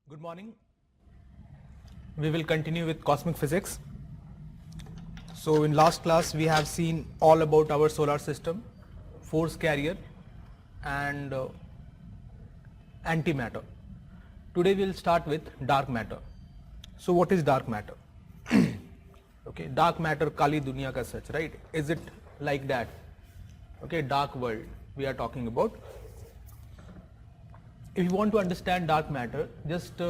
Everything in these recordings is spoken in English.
Good morning. We will continue with cosmic physics. So in last class we have seen all about our solar system, force carrier and antimatter. Today we will start with dark matter. So what is dark matter? Okay, dark matter Kali Dunya ka such, right? Is it like that? Okay, dark world we are talking about. If you want to understand dark matter, just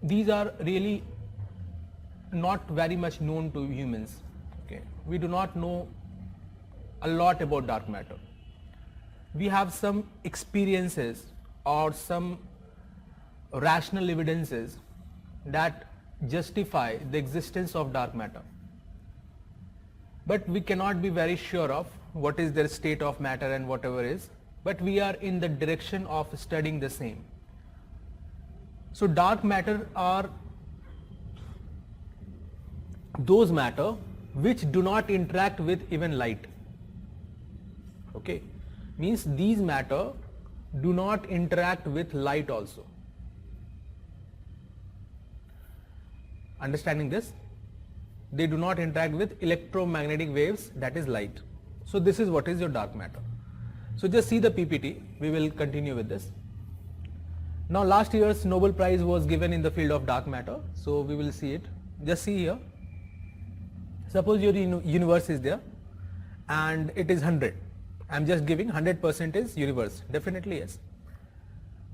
these are really not very much known to humans. Okay, we do not know a lot about dark matter. We have some experiences or some rational evidences that justify the existence of dark matter, but we cannot be very sure of what is their state of matter and whatever is, but we are in the direction of studying the same. So dark matter are those matter which do not interact with even light. Okay, means these matter do not interact with light also. Understanding this? They do not interact with electromagnetic waves, that is light. So this is what is your dark matter. So just see the PPT, we will continue with this. Now last year's Nobel Prize was given in the field of dark matter, so we will see it. Just see here. Suppose your universe is there and it is 100. I am just giving 100% is universe, definitely yes.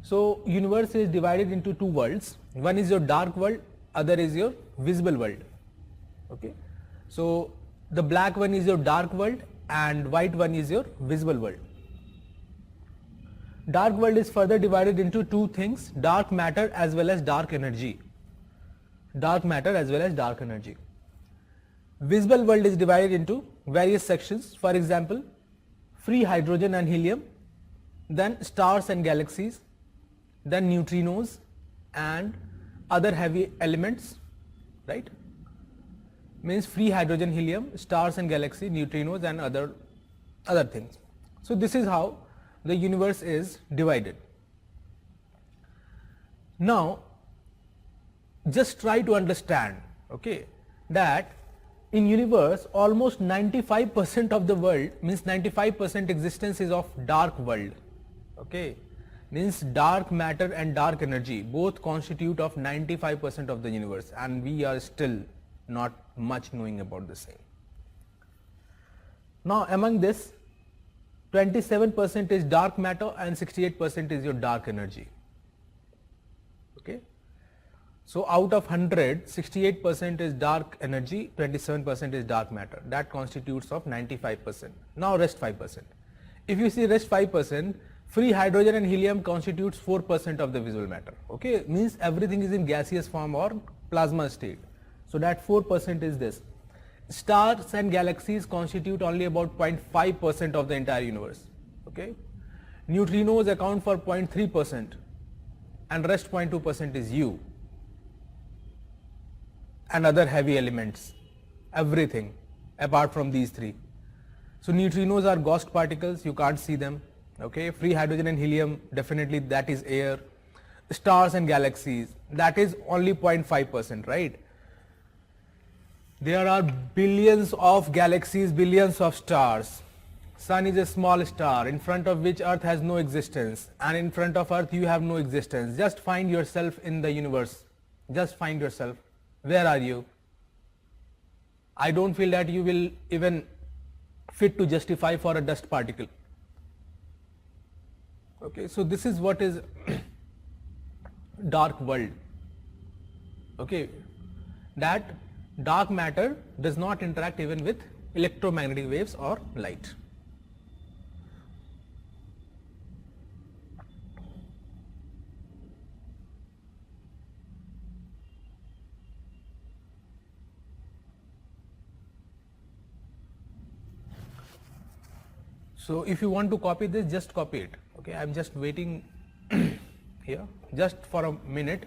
So universe is divided into two worlds. One is your dark world, other is your visible world. Okay, so the black one is your dark world and white one is your visible world. Dark world is further divided into two things, dark matter as well as dark energy. Dark matter as well as dark energy. Visible world is divided into various sections, for example, free hydrogen and helium, then stars and galaxies, then neutrinos and other heavy elements, right? Means free hydrogen, helium, stars and galaxy, neutrinos and other things. So this is how the universe is divided. Now just try to understand, okay, that in universe almost 95% of the world, means 95% existence is of dark world. Okay, means dark matter and dark energy both constitute of 95% of the universe, and we are still not much knowing about the same. Now among this 27% is dark matter and 68% is your dark energy. Okay, so out of 100, 68% is dark energy, 27% is dark matter. That constitutes of 95%. Now rest 5%. If you see rest 5%, free hydrogen and helium constitutes 4% of the visible matter. Okay, means everything is in gaseous form or plasma state. So that 4% is this. Stars and galaxies constitute only about 0.5% of the entire universe. Okay, neutrinos account for 0.3% and rest 0.2% is you and other heavy elements, everything apart from these three. So neutrinos are ghost particles, you can't see them. Okay, free hydrogen and helium, definitely that is air. Stars and galaxies, that is only 0.5%, right? There are billions of galaxies, billions of stars. Sun is a small star in front of which Earth has no existence, and in front of Earth you have no existence. Just find yourself in the universe. Just find yourself. Where are you? I don't feel that you will even fit to justify for a dust particle. Okay, so this is what is dark world. Okay, that dark matter does not interact even with electromagnetic waves or light. So if you want to copy this, just copy it. Okay, I am just waiting here just for a minute.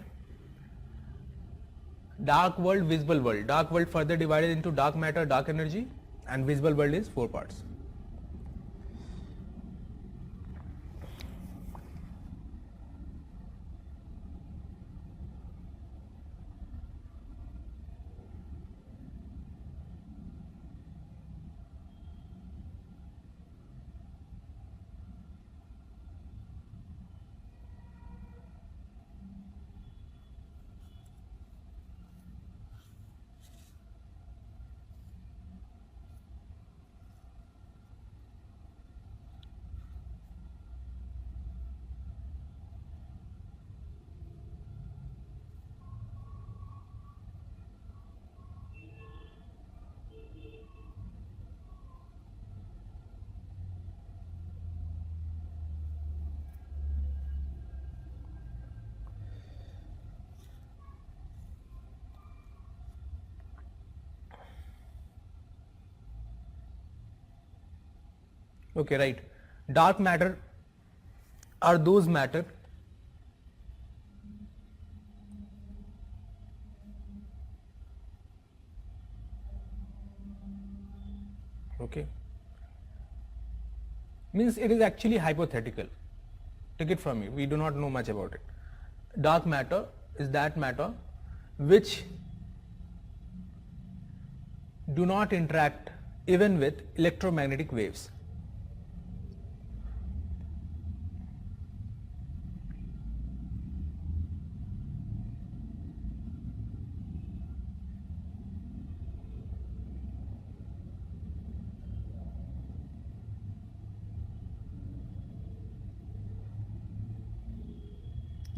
Dark world, visible world. Dark world further divided into dark matter, dark energy, and visible world is 4 parts. Okay, right. Dark matter are those matter okay, means it is actually hypothetical. Take it from me, we do not know much about it. Dark matter is that matter which do not interact even with electromagnetic waves.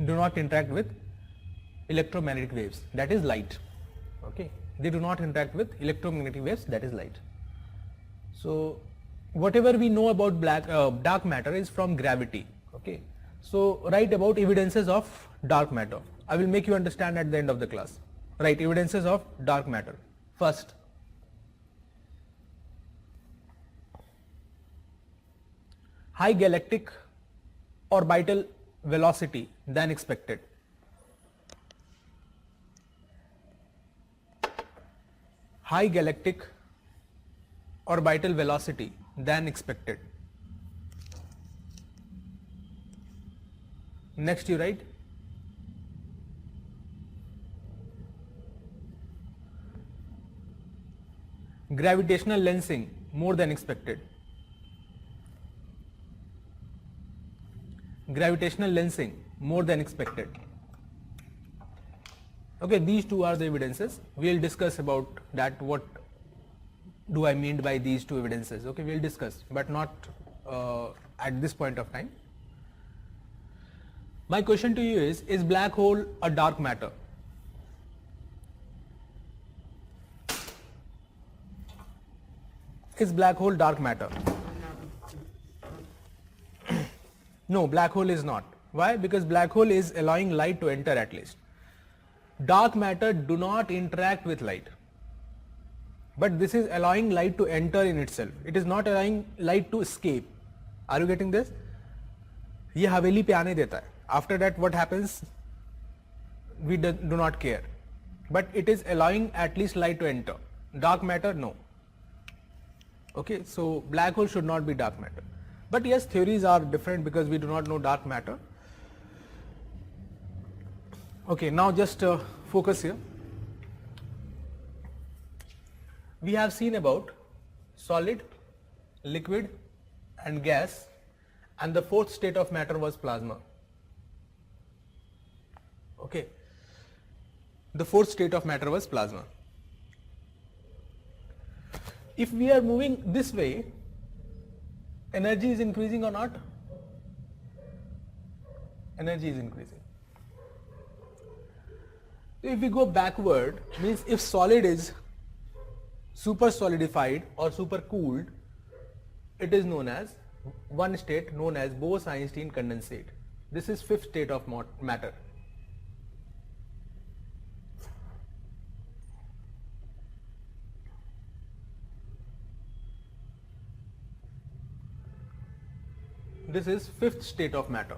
Do not interact with electromagnetic waves, that is light. Okay, they do not interact with electromagnetic waves, that is light. So whatever we know about dark matter is from gravity. Okay, so write about evidences of dark matter. I will make you understand at the end of the class. Write evidences of dark matter. First, high galactic orbital velocity than expected. High galactic orbital velocity than expected. Next you write gravitational lensing more than expected. Gravitational lensing more than expected. Okay, these two are the evidences. We will discuss about that, what do I mean by these two evidences. Okay, we will discuss, but not at this point of time. My question to you is black hole a dark matter? Is black hole dark matter? No, black hole is not. Why? Because black hole is allowing light to enter at least. Dark matter do not interact with light, but this is allowing light to enter in itself. It is not allowing light to escape. Are you getting this? ये हवेली पे आने देता है. After that what happens? We do not care. But it is allowing at least light to enter. Dark matter, no. Okay, so black hole should not be dark matter. But yes, theories are different because we do not know dark matter. Okay, now just focus here. We have seen about solid, liquid and gas, and the fourth state of matter was plasma. Okay, the fourth state of matter was plasma. If we are moving this way, energy is increasing or not? Energy is increasing. If we go backward, means if solid is super solidified or super cooled, it is known as one state known as Bose-Einstein condensate. This is fifth state of matter. This is fifth state of matter.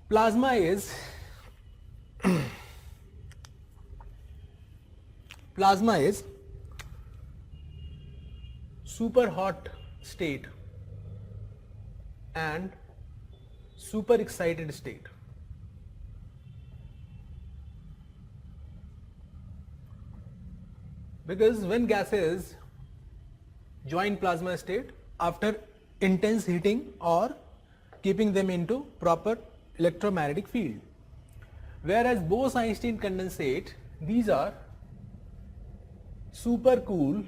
Plasma is super hot state and super excited state. Because when gases join plasma state after intense heating or keeping them into proper electromagnetic field, whereas Bose-Einstein condensate, these are super cool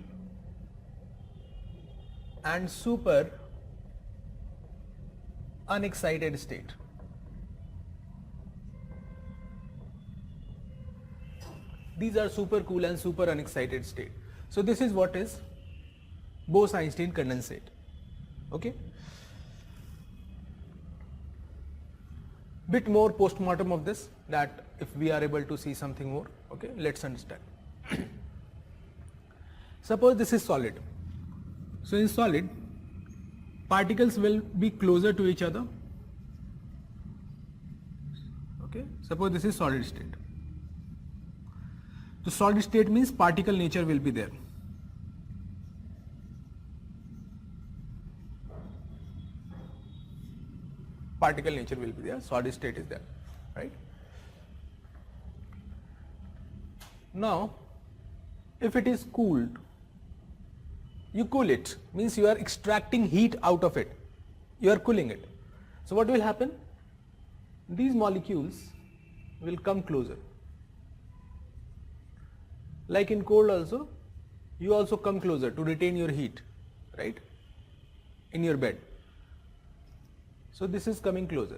and super unexcited state. These are super cool and super unexcited state. So this is what is Bose-Einstein condensate. Okay. bit more post-mortem of this, that if we are able to see something more. Okay, let's understand. Suppose this is solid. So in solid, particles will be closer to each other. Okay, suppose this is solid state. So solid state means particle nature will be there. Particle nature will be there, solid state is there, right? Now, if it is cooled, you cool it, means you are extracting heat out of it, you are cooling it. So what will happen? These molecules will come closer. Like in cold also, you also come closer to retain your heat, right, in your bed. So this is coming closer.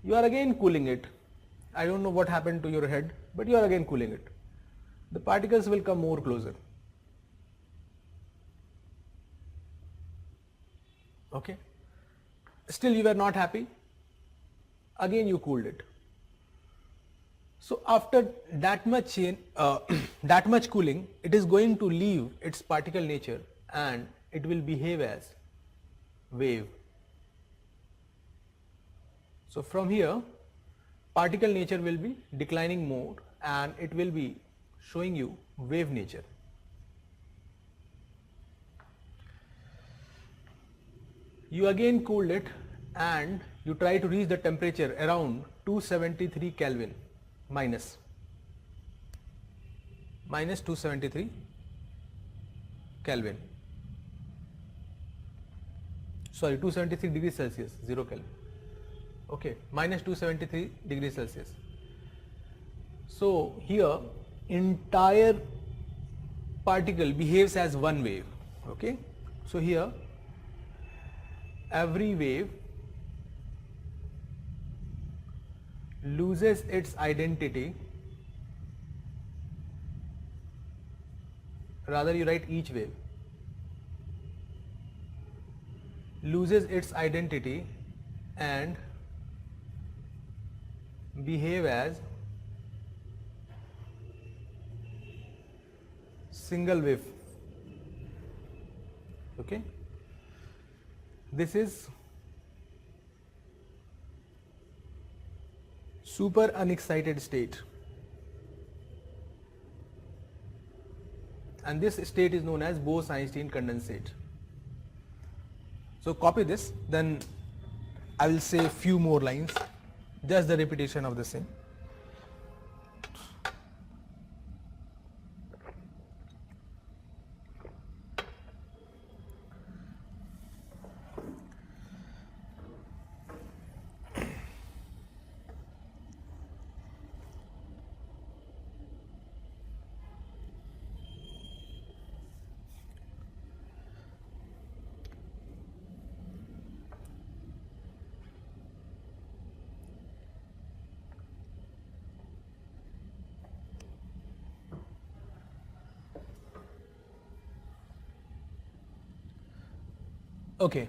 You are again cooling it. I don't know what happened to your head, but you are again cooling it. The particles will come more closer. Okay. Still you were not happy. Again you cooled it. So after that much that much cooling, it is going to leave its particle nature and it will behave as wave. So from here, particle nature will be declining more and it will be showing you wave nature. You again cooled it and you try to reach the temperature around 273 Kelvin minus 273 Kelvin. Sorry, 273 degrees Celsius, 0 Kelvin. Okay, minus 273 degrees Celsius. So here entire particle behaves as one wave. Okay, so here every wave loses its identity, rather you write each wave loses its identity and behave as single wave. Okay, this is super unexcited state, and this state is known as Bose-Einstein condensate. So copy this, then I will say few more lines, just the repetition of the same. Okay.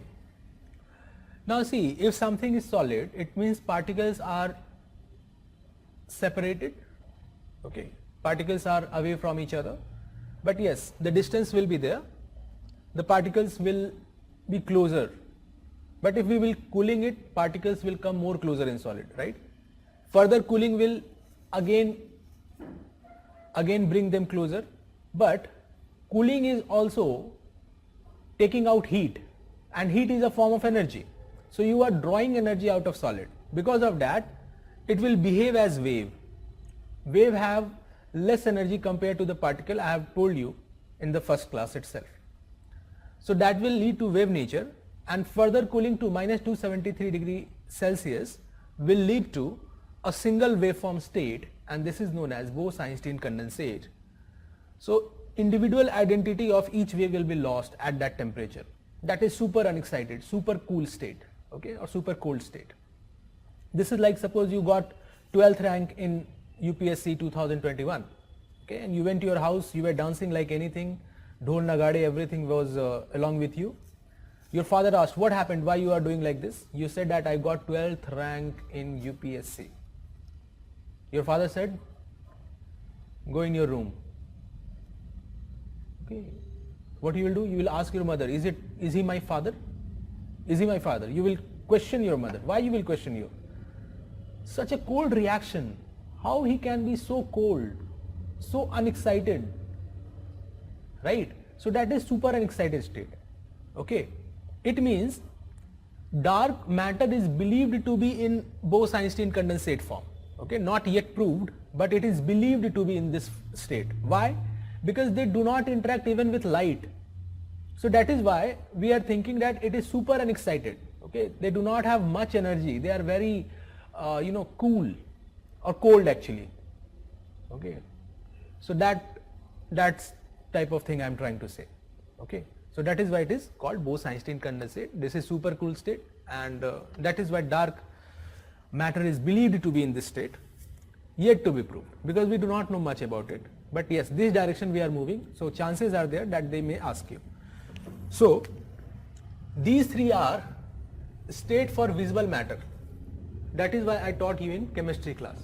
Now see, if something is solid, it means particles are separated. Okay, particles are away from each other, but yes, the distance will be there. The particles will be closer, but if we will cooling it, particles will come more closer in solid, right? Further cooling will again bring them closer, but cooling is also taking out heat, and heat is a form of energy. So you are drawing energy out of solid. Because of that, it will behave as wave. Wave have less energy compared to the particle, I have told you in the first class itself. So that will lead to wave nature, and further cooling to minus 273 degree Celsius will lead to a single waveform state, and this is known as Bose-Einstein condensate. So individual identity of each wave will be lost at that temperature. That is super unexcited, super cool state, okay, or super cold state. This is like, suppose you got 12th rank in UPSC 2021, okay, and you went to your house, you were dancing like anything, dhol nagade, everything was along with you. Your father asked, what happened? Why you are doing like this? You said that I got 12th rank in UPSC. Your father said, go in your room. Okay. What you will do? You will ask your mother, is he my father? Is he my father? You will question your mother. Why you will question you? Such a cold reaction. How he can be so cold, so unexcited, right? So that is super unexcited state. Okay. It means dark matter is believed to be in Bose-Einstein condensate form. Okay, not yet proved, but it is believed to be in this state. Why? Because they do not interact even with light. So that is why we are thinking that it is super unexcited. Okay, they do not have much energy. They are very, cool or cold actually. Okay, so that's type of thing I am trying to say. Okay, so that is why it is called Bose-Einstein condensate. This is super cool state, and that is why dark matter is believed to be in this state, yet to be proved, because we do not know much about it. But yes, this direction we are moving, so chances are there that they may ask you. So these three are state for visible matter. That is why I taught you in chemistry class.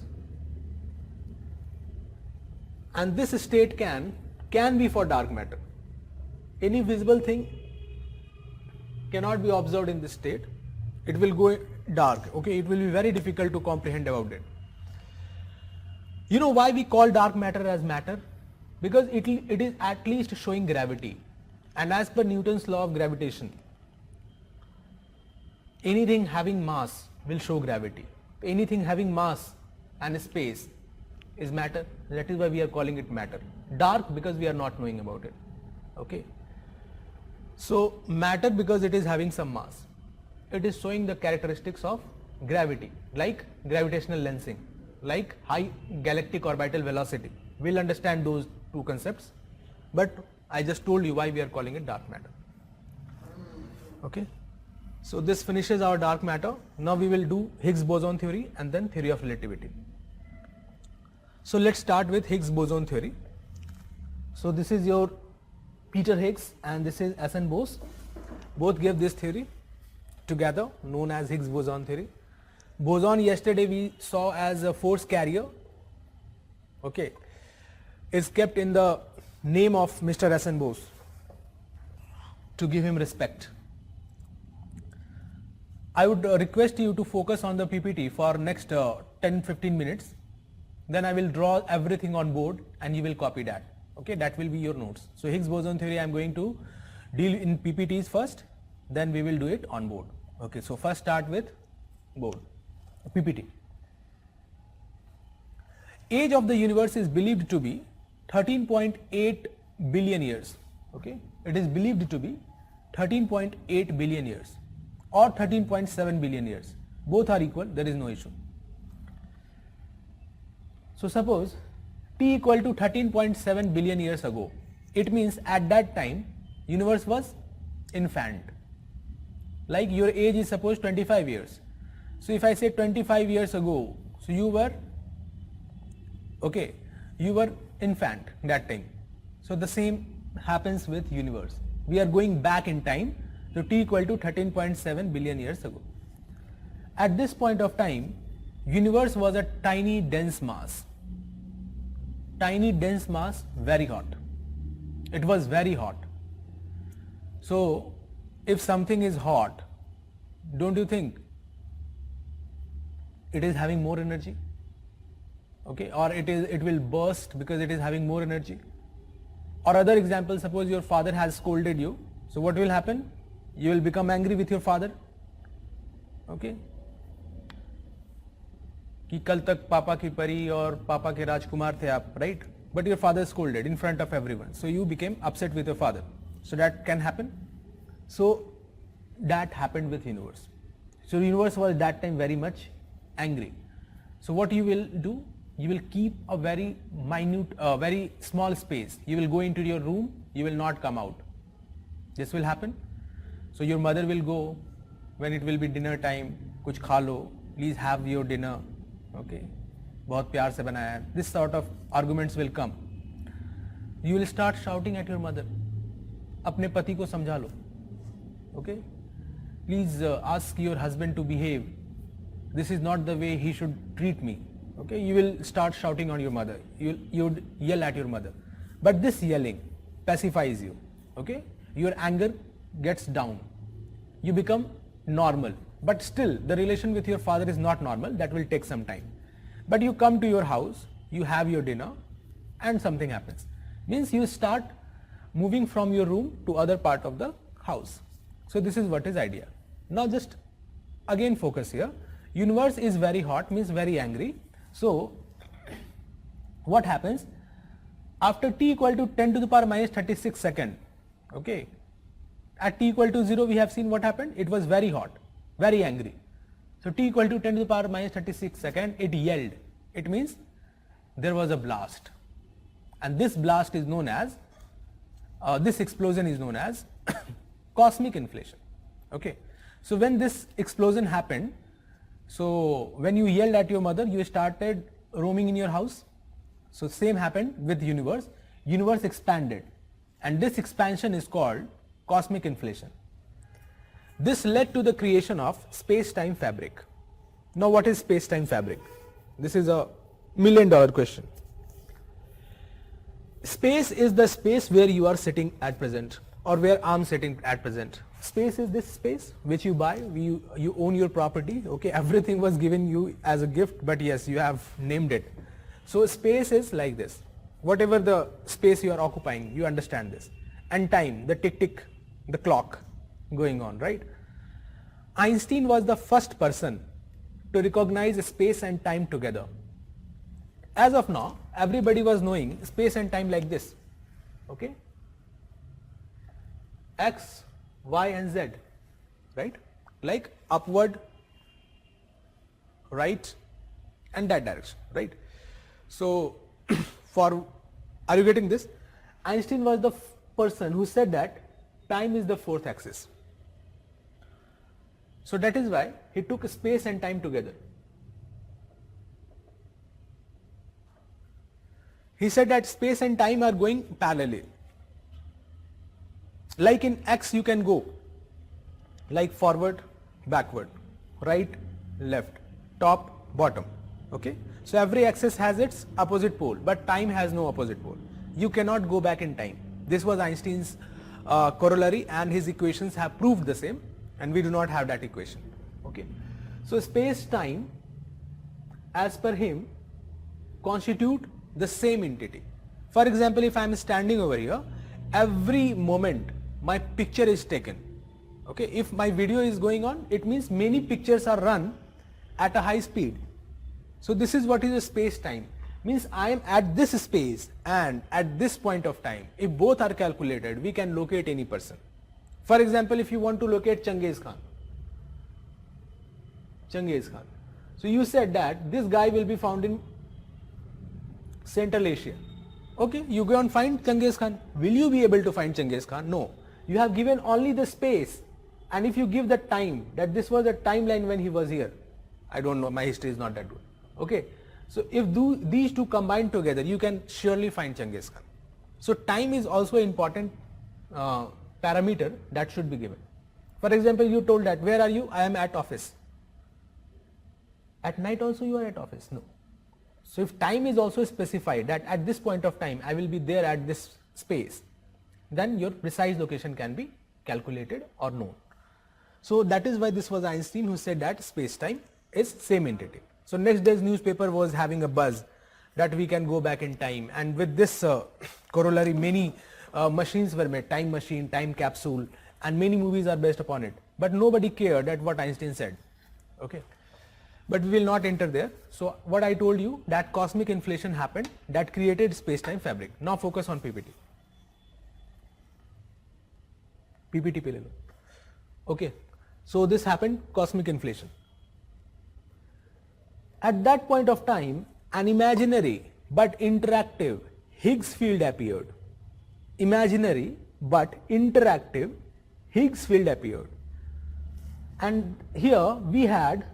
And this state can be for dark matter. Any visible thing cannot be observed in this state. It will go dark. Okay, it will be very difficult to comprehend about it. You know why we call dark matter as matter? Because it is at least showing gravity. And as per Newton's law of gravitation, anything having mass will show gravity. Anything having mass and space is matter. That is why we are calling it matter. Dark because we are not knowing about it. Okay. So matter because it is having some mass. It is showing the characteristics of gravity, like gravitational lensing, like high galactic orbital velocity. We'll understand those two concepts, but I just told you why we are calling it dark matter. Okay, so this finishes our dark matter. Now we will do Higgs boson theory and then theory of relativity. So let's start with Higgs boson theory. So this is your Peter Higgs and this is S.N. Bose. Both gave this theory together, known as Higgs boson theory. Boson yesterday we saw as a force carrier. Okay, is kept in the name of Mr. S.N. Bose to give him respect. I would request you to focus on the PPT for next 10-15 minutes. Then I will draw everything on board and you will copy that. Okay, that will be your notes. So Higgs boson theory I am going to deal in PPTs first, then we will do it on board. Okay, so first start with board, PPT. Age of the universe is believed to be 13.8 billion years. Okay, it is believed to be 13.8 billion years or 13.7 billion years. Both are equal, there is no issue. So suppose t equal to 13.7 billion years ago. It means at that time universe was infant. Like your age is suppose 25 years. So if I say 25 years ago, so you were infant that time. So the same happens with universe. We are going back in time to t equal to 13.7 billion years ago. At this point of time, universe was a tiny dense mass. Tiny dense mass, very hot. It was very hot. So if something is hot, don't you think it is having more energy? Okay, or it will burst because it is having more energy. Or other example, suppose your father has scolded you. So what will happen? You will become angry with your father. Okay, कि कल तक पापा की परी और पापा के राजकुमार थे आप, right? But your father scolded in front of everyone, so you became upset with your father. So that can happen. So that happened with universe. So universe was that time very much angry. So what you will do? You will keep a very minute, very small space. You will go into your room. You will not come out. This will happen. So your mother will go when it will be dinner time. कुछ खा लो. Please have your dinner. Okay, बहुत प्यार से बनाया है. This sort of arguments will come. You will start shouting at your mother. अपने पति को समझा लो. Okay, please ask your husband to behave. This is not the way he should treat me. Okay, you will start shouting on your mother. You would yell at your mother. But this yelling pacifies you. Okay, your anger gets down. You become normal. But still, the relation with your father is not normal. That will take some time. But you come to your house, you have your dinner, and something happens. Means you start moving from your room to other part of the house. So this is what is idea. Now just again focus here. Universe is very hot, means very angry. So what happens? After t equal to 10 to the power minus 36 second, okay, at t equal to 0 we have seen what happened. It was very hot, very angry. So t equal to 10 to the power minus 36 second, it yelled. It means there was a blast. And this blast is known as, this explosion is known as cosmic inflation. Okay. So when this explosion happened, so when you yelled at your mother, you started roaming in your house. So same happened with universe. Universe expanded, and this expansion is called cosmic inflation. This led to the creation of space-time fabric. Now what is space-time fabric? This is a $1 million question. Space is the space where you are sitting at present, or where I am sitting at present. Space is this space which you buy, you own your property, okay, everything was given you as a gift, but yes, you have named it. So space is like this. Whatever the space you are occupying, you understand this. And time, the tick tick, the clock going on, right? Einstein was the first person to recognize space and time together. As of now, everybody was knowing space and time like this, okay? X, Y and Z, right? Like upward, right, and that direction, right? So, are you getting this? Einstein was the person who said that time is the fourth axis. So that is why he took space and time together. He said that space and time are going parallelly. Like in X you can go like forward, backward, right, left, top, bottom, okay. So every axis has its opposite pole, but time has no opposite pole. You cannot go back in time. This was Einstein's corollary, and his equations have proved the same, and we do not have that equation, okay. So space-time, as per him, constitute the same entity. For example, if I am standing over here, every moment my picture is taken, okay. If my video is going on, it means many pictures are run at a high speed. So this is what is a space-time. Means I am at this space and at this point of time. If both are calculated, we can locate any person. For example, if you want to locate Genghis Khan. So you said that this guy will be found in Central Asia. Okay, you go and find Genghis Khan. Will you be able to find Genghis Khan? No. You have given only the space, and if you give the time, that this was the timeline when he was here. I don't know, my history is not that good. Okay, so if these two combine together, you can surely find Genghis Khan. So time is also an important parameter that should be given. For example, you told that, where are you? I am at office. At night also you are at office? No. So if time is also specified that at this point of time I will be there at this space, then your precise location can be calculated or known. So that is why this was Einstein who said that space-time is same entity. So next day's newspaper was having a buzz that we can go back in time, and with this corollary many machines were made, time machine, time capsule, and many movies are based upon it. But nobody cared at what Einstein said, okay. But we will not enter there. So what I told you, that cosmic inflation happened, that created space-time fabric. Now focus on PPT. PPT pe le lo. Okay, so this happened, cosmic inflation. At that point of time, an imaginary but interactive Higgs field appeared. Imaginary but interactive Higgs field appeared. And here we had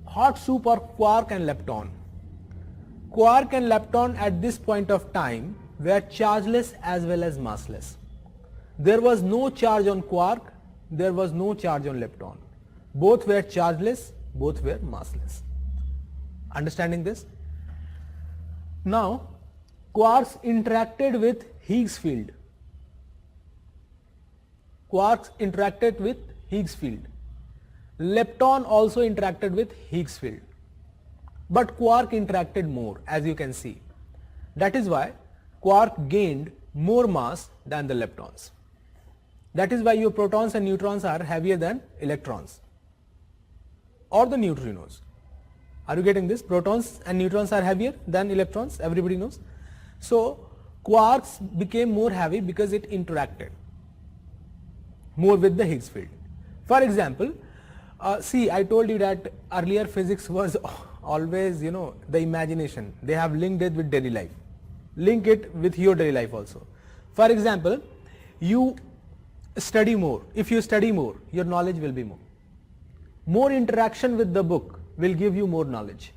hot soup or quark and lepton. Quark and lepton at this point of time were chargeless as well as massless. There was no charge on quark there was no charge on lepton. Both were chargeless, both were massless. Understanding this? Now, quarks interacted with Higgs field. Quarks interacted with Higgs field. Lepton also interacted with Higgs field. But quark interacted more, as you can see. That is why quark gained more mass than the leptons. That is why your protons and neutrons are heavier than electrons or the neutrinos. Are you getting this? Protons and neutrons are heavier than electrons, everybody knows. So quarks became more heavy because it interacted more with the Higgs field. For example, see, I told you that earlier physics was always, the imagination. They have linked it with daily life. Link it with your daily life also. For example, you study more. If you study more, your knowledge will be more. More interaction with the book will give you more knowledge.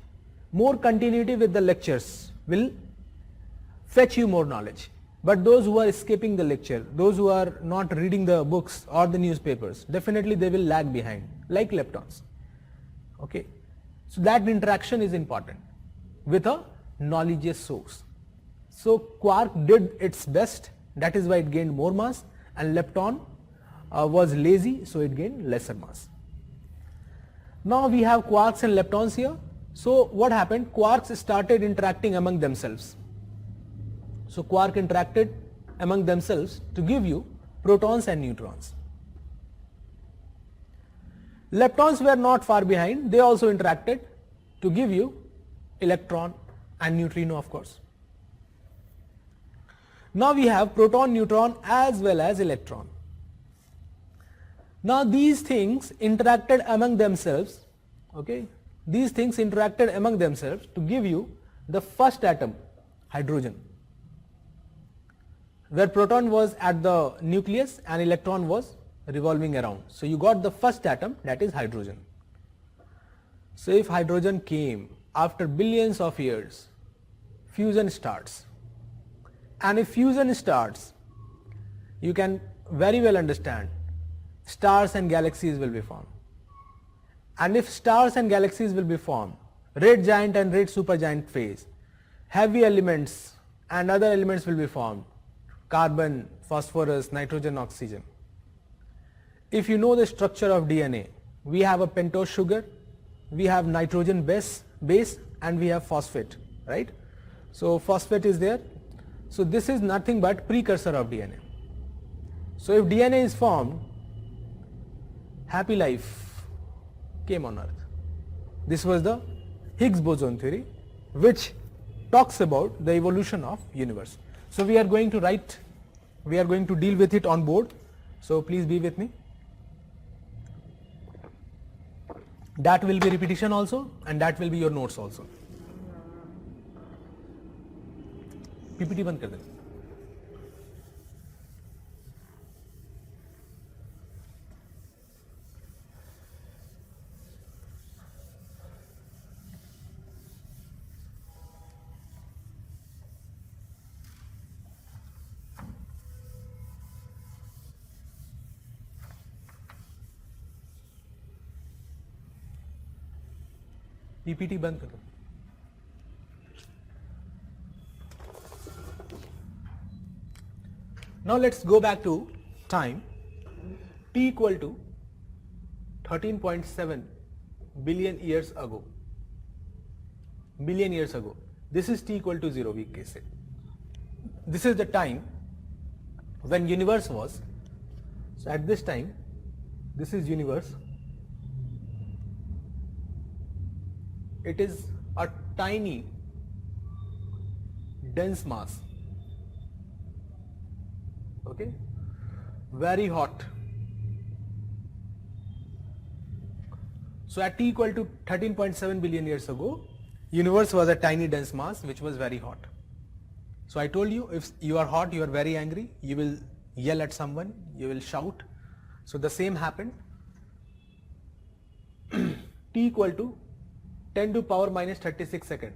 More continuity with the lectures will fetch you more knowledge. But those who are skipping the lecture, those who are not reading the books or the newspapers, definitely they will lag behind, like leptons. Okay. So that interaction is important with a knowledgeous source. So quark did its best, that is why it gained more mass, and lepton was lazy, so it gained lesser mass. Now we have quarks and leptons here. So what happened? Quarks started interacting among themselves. So quark interacted among themselves to give you protons and neutrons. Leptons were not far behind. They also interacted to give you electron and neutrino, of course. Now we have proton, neutron as well as electron. Now these things interacted among themselves, okay? These things interacted among themselves to give you the first atom, hydrogen, where proton was at the nucleus and electron was revolving around. So you got the first atom, that is hydrogen. So if hydrogen came after billions of years, fusion starts. And if fusion starts, you can very well understand stars and galaxies will be formed. And if stars and galaxies will be formed, red giant and red supergiant phase, heavy elements and other elements will be formed, carbon, phosphorus, nitrogen, oxygen. If you know the structure of DNA, we have a pentose sugar, we have nitrogen base and we have phosphate, right? So phosphate is there. So this is nothing but precursor of DNA. So if DNA is formed, happy life came on earth. This was the Higgs boson theory, which talks about the evolution of universe. So we are going to deal with it on board. So please be with me. That will be repetition also, and that will be your notes also. PPT बंद कर देना. PPT बंद कर दो. Now let's go back to time. T equal to 13.7 billion years ago. Billion years ago. This is T equal to 0, we can say. This is the time when universe was. So at this time, this is universe. It is a tiny, dense mass. Okay, very hot. So at T equal to 13.7 billion years ago, universe was a tiny dense mass which was very hot. So I told you, if you are hot, you are very angry, you will yell at someone, you will shout. So the same happened. T equal to 10 to power minus 36 second.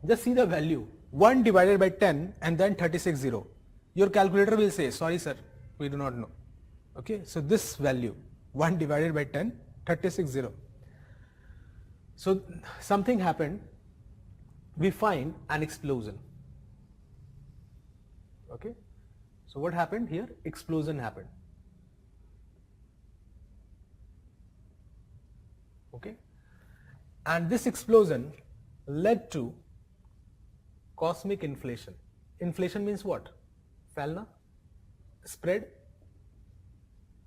Just see the value, 1 divided by 10 and then 36 0. Your calculator will say, sorry sir, we do not know. Okay, so this value 1 divided by 10, 36 0. So something happened, we find an explosion. Okay, so what happened here? Explosion happened. Okay, and this explosion led to cosmic inflation. Inflation means what? Fallna, spread,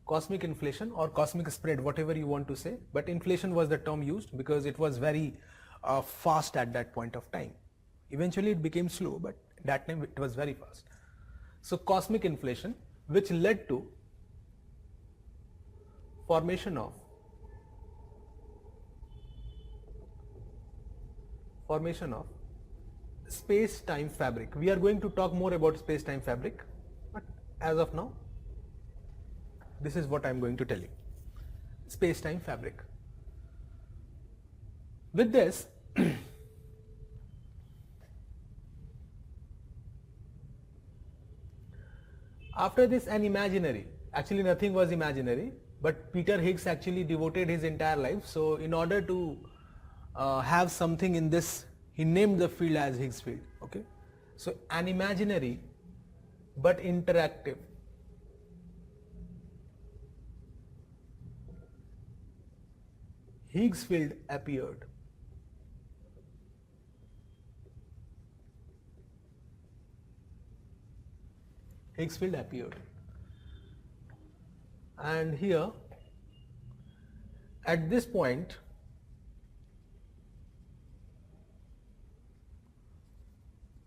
cosmic inflation or cosmic spread, whatever you want to say, but inflation was the term used because it was very fast at that point of time. Eventually it became slow, but that time it was very fast. So cosmic inflation, which led to formation of space-time fabric. We are going to talk more about space-time fabric, but as of now, this is what I am going to tell you. Space-time fabric. With this, after this, an imaginary, actually nothing was imaginary, but Peter Higgs actually devoted his entire life. So in order to have something in this, he named the field as Higgs field. Okay, so an imaginary but interactive Higgs field appeared. Higgs field appeared, and here at this point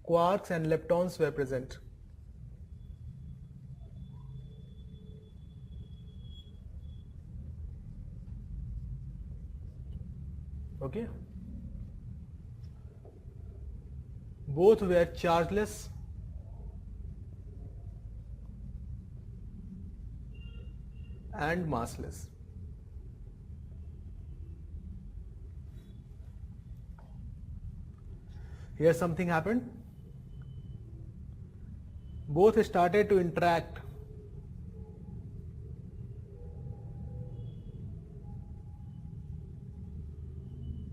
quarks and leptons were present. Okay, both were chargeless and massless. Here something happened. Both started to interact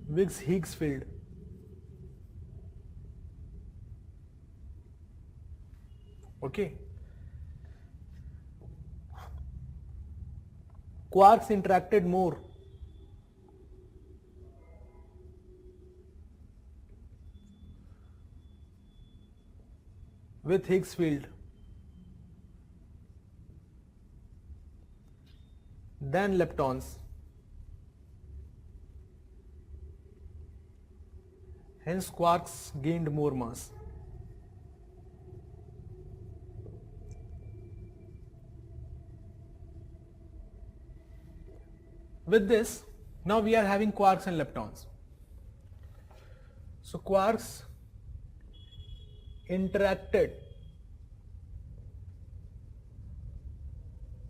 with Higgs field. Okay. Quarks interacted more with Higgs field than leptons. Hence quarks gained more mass. With this, now we are having quarks and leptons. So quarks interacted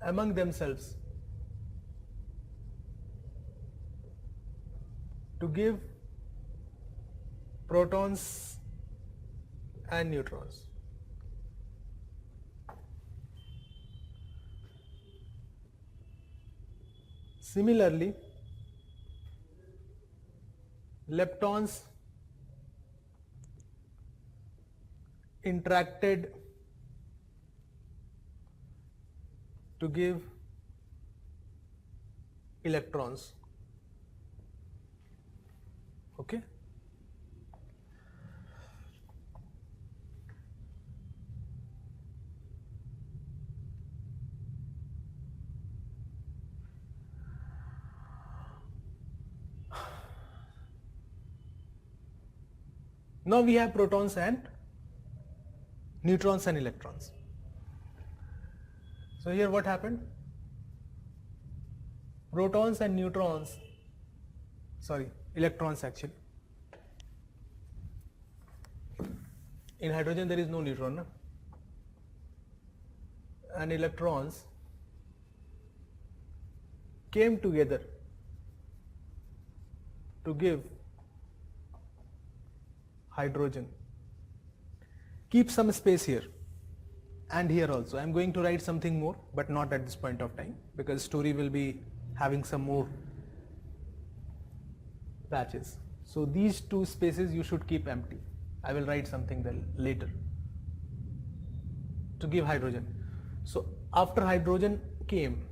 among themselves to give protons and neutrons. Similarly, leptons interacted to give electrons. Okay. Now we have protons and neutrons and electrons. So here what happened? Protons and neutrons, electrons actually. In hydrogen there is no neutron, no? And electrons came together to give hydrogen. Keep some space here. and here also. I'm going to write something more, but not at this point of time, because story will be having some more patches. So these two spaces you should keep empty. I will write something then later to give hydrogen. So after hydrogen came,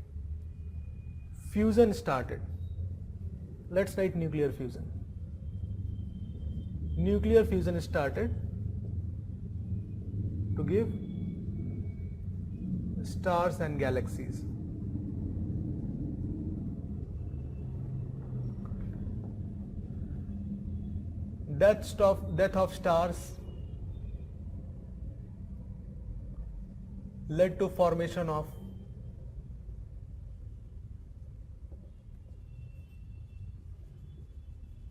fusion started. Let's write nuclear fusion. Nuclear fusion started to give stars and galaxies. Death of stars led to formation of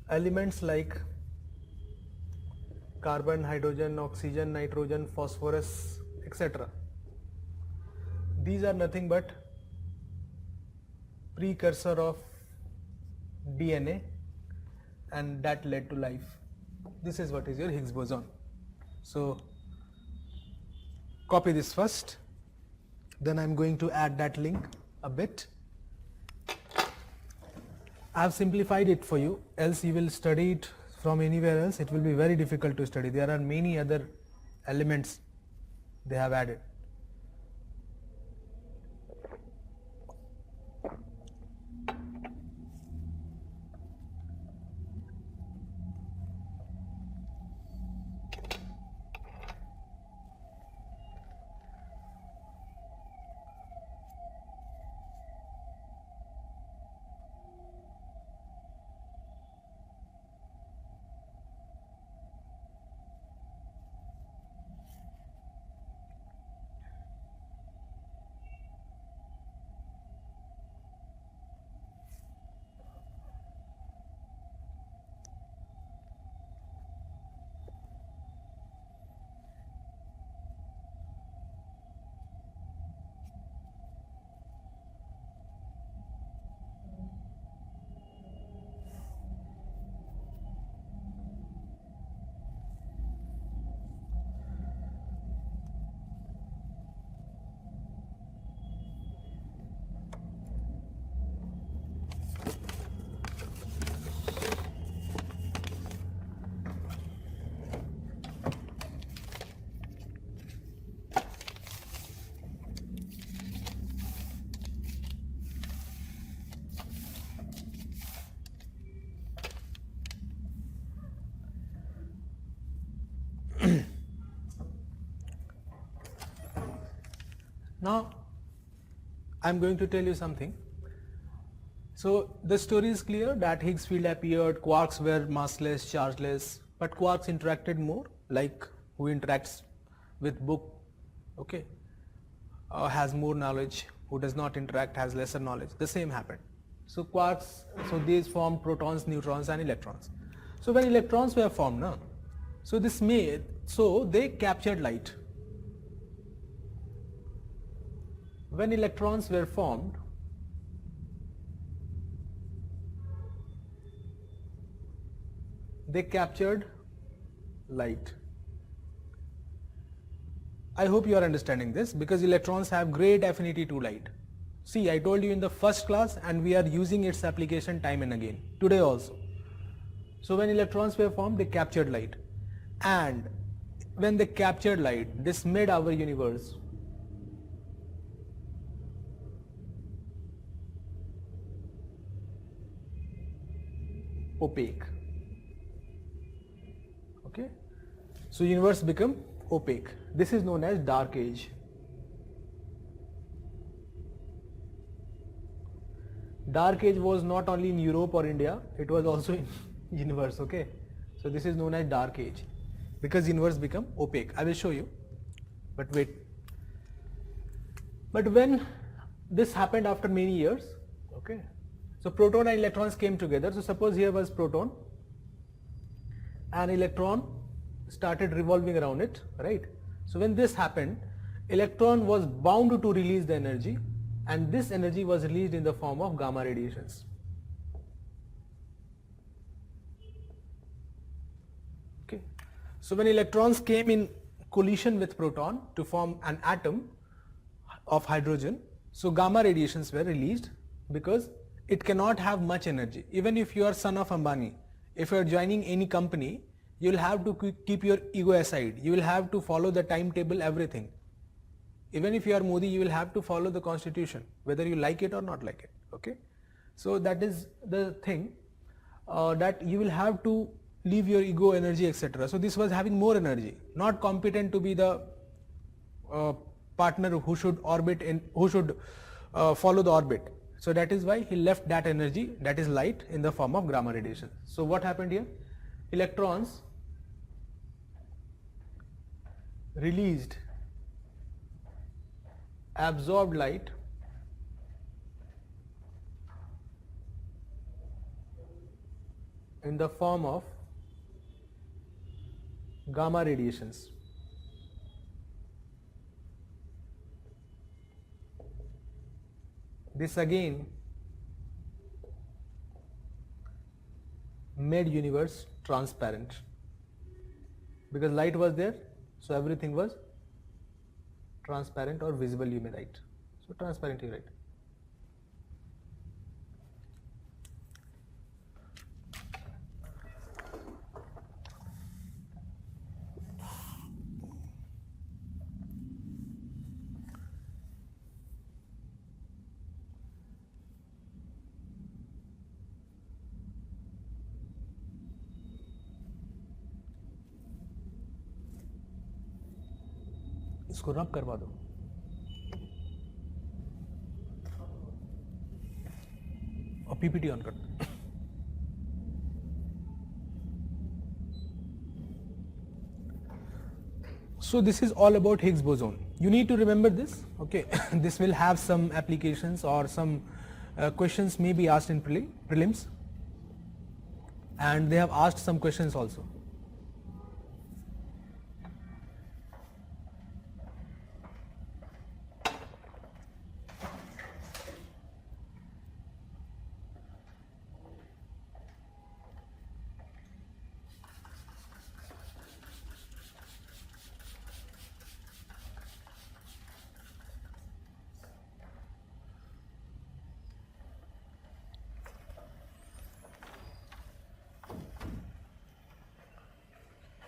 elements like carbon, hydrogen, oxygen, nitrogen, phosphorus, etc. These are nothing but precursor of DNA, and that led to life. This is what is your Higgs boson. So copy this first, then I'm going to add that link a bit. I have simplified it for you, else you will study it from anywhere else. It will be very difficult to study. There are many other elements they have added. Now I'm going to tell you something. So the story is clear that Higgs field appeared, quarks were massless, chargeless, but quarks interacted more, like who interacts with book, okay, has more knowledge, who does not interact has lesser knowledge. The same happened. So quarks, so these formed protons, neutrons and electrons. So when electrons were formed, no? So they captured light. When electrons were formed, they captured light. I hope you are understanding this, because electrons have great affinity to light. See, I told you in the first class, and we are using its application time and again, today also. So when electrons were formed, they captured light. And when they captured light, this made our universe opaque. Okay, so universe become opaque. This is known as dark age. Dark age was not only in Europe or India, it was also in universe. Okay, so this is known as dark age because universe become opaque. I will show you, but wait. But when this happened after many years, okay, so proton and electrons came together. So suppose here was proton, and electron started revolving around it, right? So when this happened, electron was bound to release the energy, and this energy was released in the form of gamma radiations. Okay, so when electrons came in collision with proton to form an atom of hydrogen. So gamma radiations were released because it cannot have much energy. Even if you are son of Ambani, if you are joining any company, you will have to keep your ego aside. You will have to follow the timetable, everything. Even if you are Modi, you will have to follow the constitution, whether you like it or not like it. Okay. So that is the thing, that you will have to leave your ego, energy, etc. So this was having more energy, not competent to be the partner who should orbit in, who should follow the orbit. So that is why he left that energy, that is light, in the form of gamma radiation. So what happened here? Electrons released absorbed light in the form of gamma radiations. This again made universe transparent, because light was there, so everything was transparent or visible, you may write. So transparent you write. इसको रब करवा दो. और PPT on कर दो. So this is all about Higgs boson. You need to remember this. Okay, this will have some applications, or some questions may be asked in prelims, and they have asked some questions also.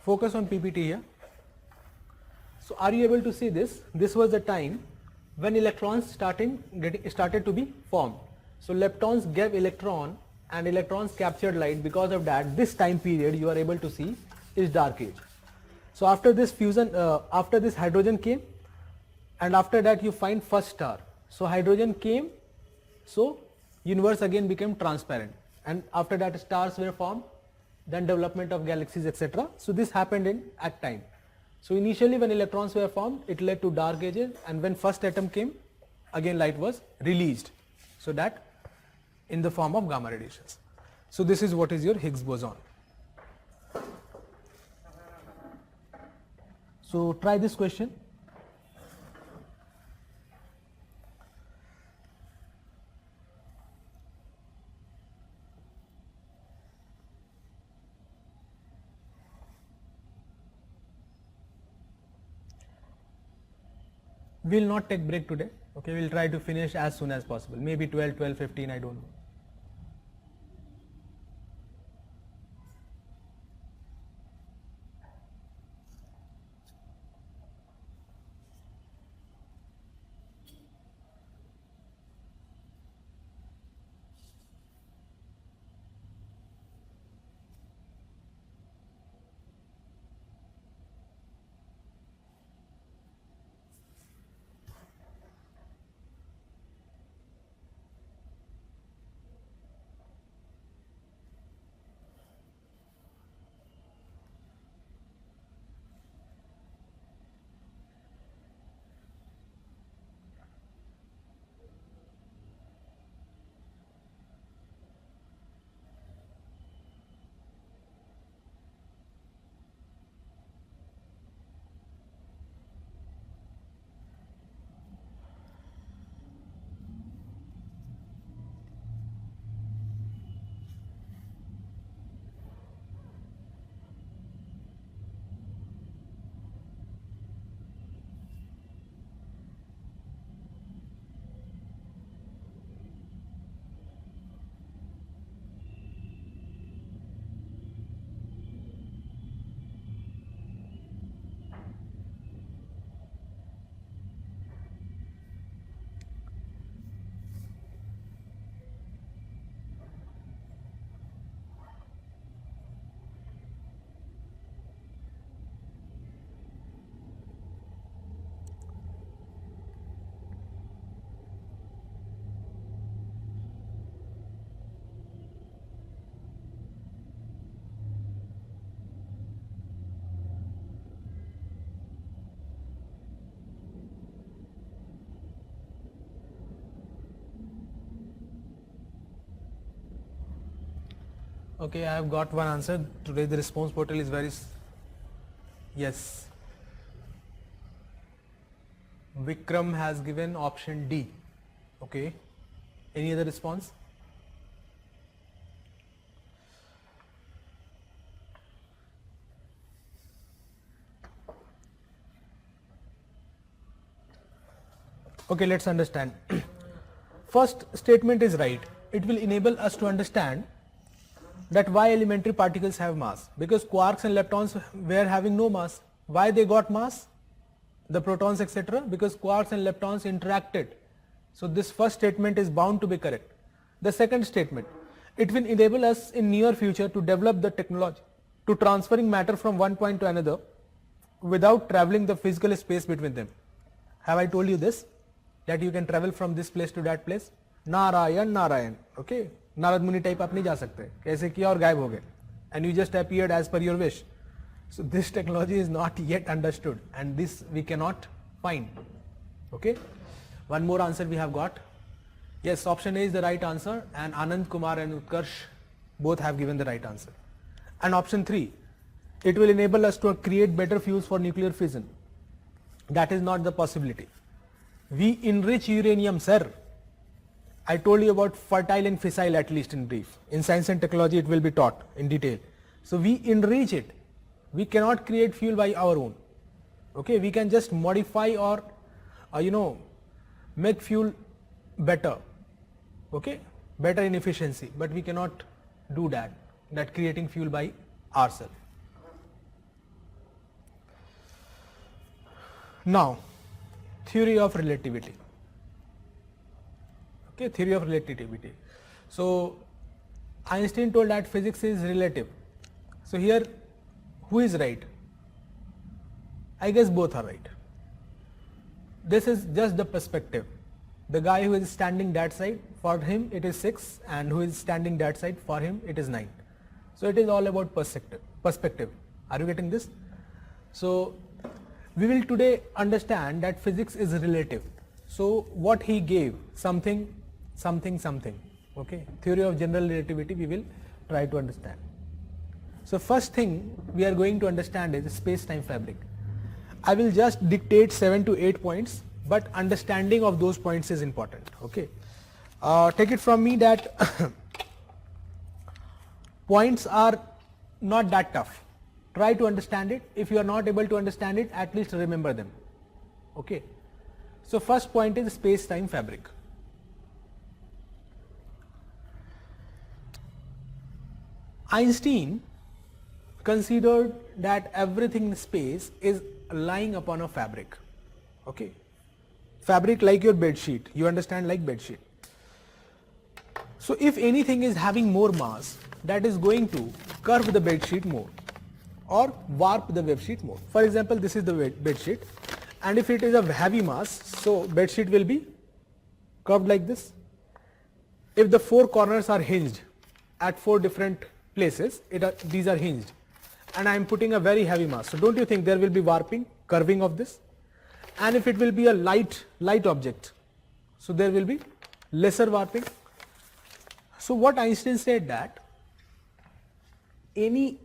Focus on PPT here. So are you able to see this? This was the time when electrons started to be formed. So leptons gave electron and electrons captured light. Because of that, this time period you are able to see is dark age. So after this fusion, after this hydrogen came, and after that you find first star. So hydrogen came, so universe again became transparent, and after that stars were formed, then development of galaxies, etc. So this happened at time. So initially when electrons were formed, it led to dark ages, and when first atom came, again light was released, so that in the form of gamma radiations. So this is what is your Higgs boson. So try this question. We will not take break today. Okay, we will try to finish as soon as possible. Maybe 12, 12:15, I don't know. Okay, I have got one answer. Today the response portal is very yes. Vikram has given option D. Okay. Any other response? Okay, let's understand. First statement is right. It will enable us to understand that why elementary particles have mass, because quarks and leptons were having no mass. Why they got mass? The protons, etc., because quarks and leptons interacted. So this first statement is bound to be correct. The second statement, it will enable us in near future to develop the technology to transferring matter from one point to another without traveling the physical space between them. Have I told you this? That you can travel from this place to that place? Narayan, Narayan. Okay? Narad Muni type आप नहीं जा सकते. कैसे किया और गायब हो गए. And you just appeared as per your wish. So this technology is not yet understood and this we cannot find. Okay? One more answer we have got. Yes, option A is the right answer and Anand Kumar and Utkarsh both have given the right answer. And option 3, it will enable us to create better fuels for nuclear fission. That is not the possibility. We enrich uranium, sir. I told you about fertile and fissile at least in brief. In science and technology it will be taught in detail. So we enrich it. We cannot create fuel by our own. Okay, we can just modify or make fuel better. Okay, better in efficiency, but we cannot do that creating fuel by ourselves. Now, theory of relativity. Okay, theory of relativity. So Einstein told that physics is relative. So here who is right? I guess both are right. This is just the perspective. The guy who is standing that side, for him it is 6, and who is standing that side, for him it is 9. So it is all about perspective. Are you getting this? So we will today understand that physics is relative. So what he gave, something. Okay, theory of general relativity we will try to understand. So first thing we are going to understand is space-time fabric. I will just dictate 7 to 8 points, but understanding of those points is important. Okay, take it from me that points are not that tough. Try to understand it. If you are not able to understand it, at least remember them. Okay. So first point is space-time fabric. Einstein considered that everything in space is lying upon a fabric. Okay. Fabric like your bed sheet. You understand, like bed sheet. So if anything is having more mass, that is going to curve the bed sheet more or warp the web sheet more. For example, this is the bed sheet, and if it is a heavy mass, so bed sheet will be curved like this. If the 4 corners are hinged at 4 different places, these are hinged, and I am putting a very heavy mass. So don't you think there will be warping, curving of this? And if it will be a light object, so there will be lesser warping. So what Einstein said, that any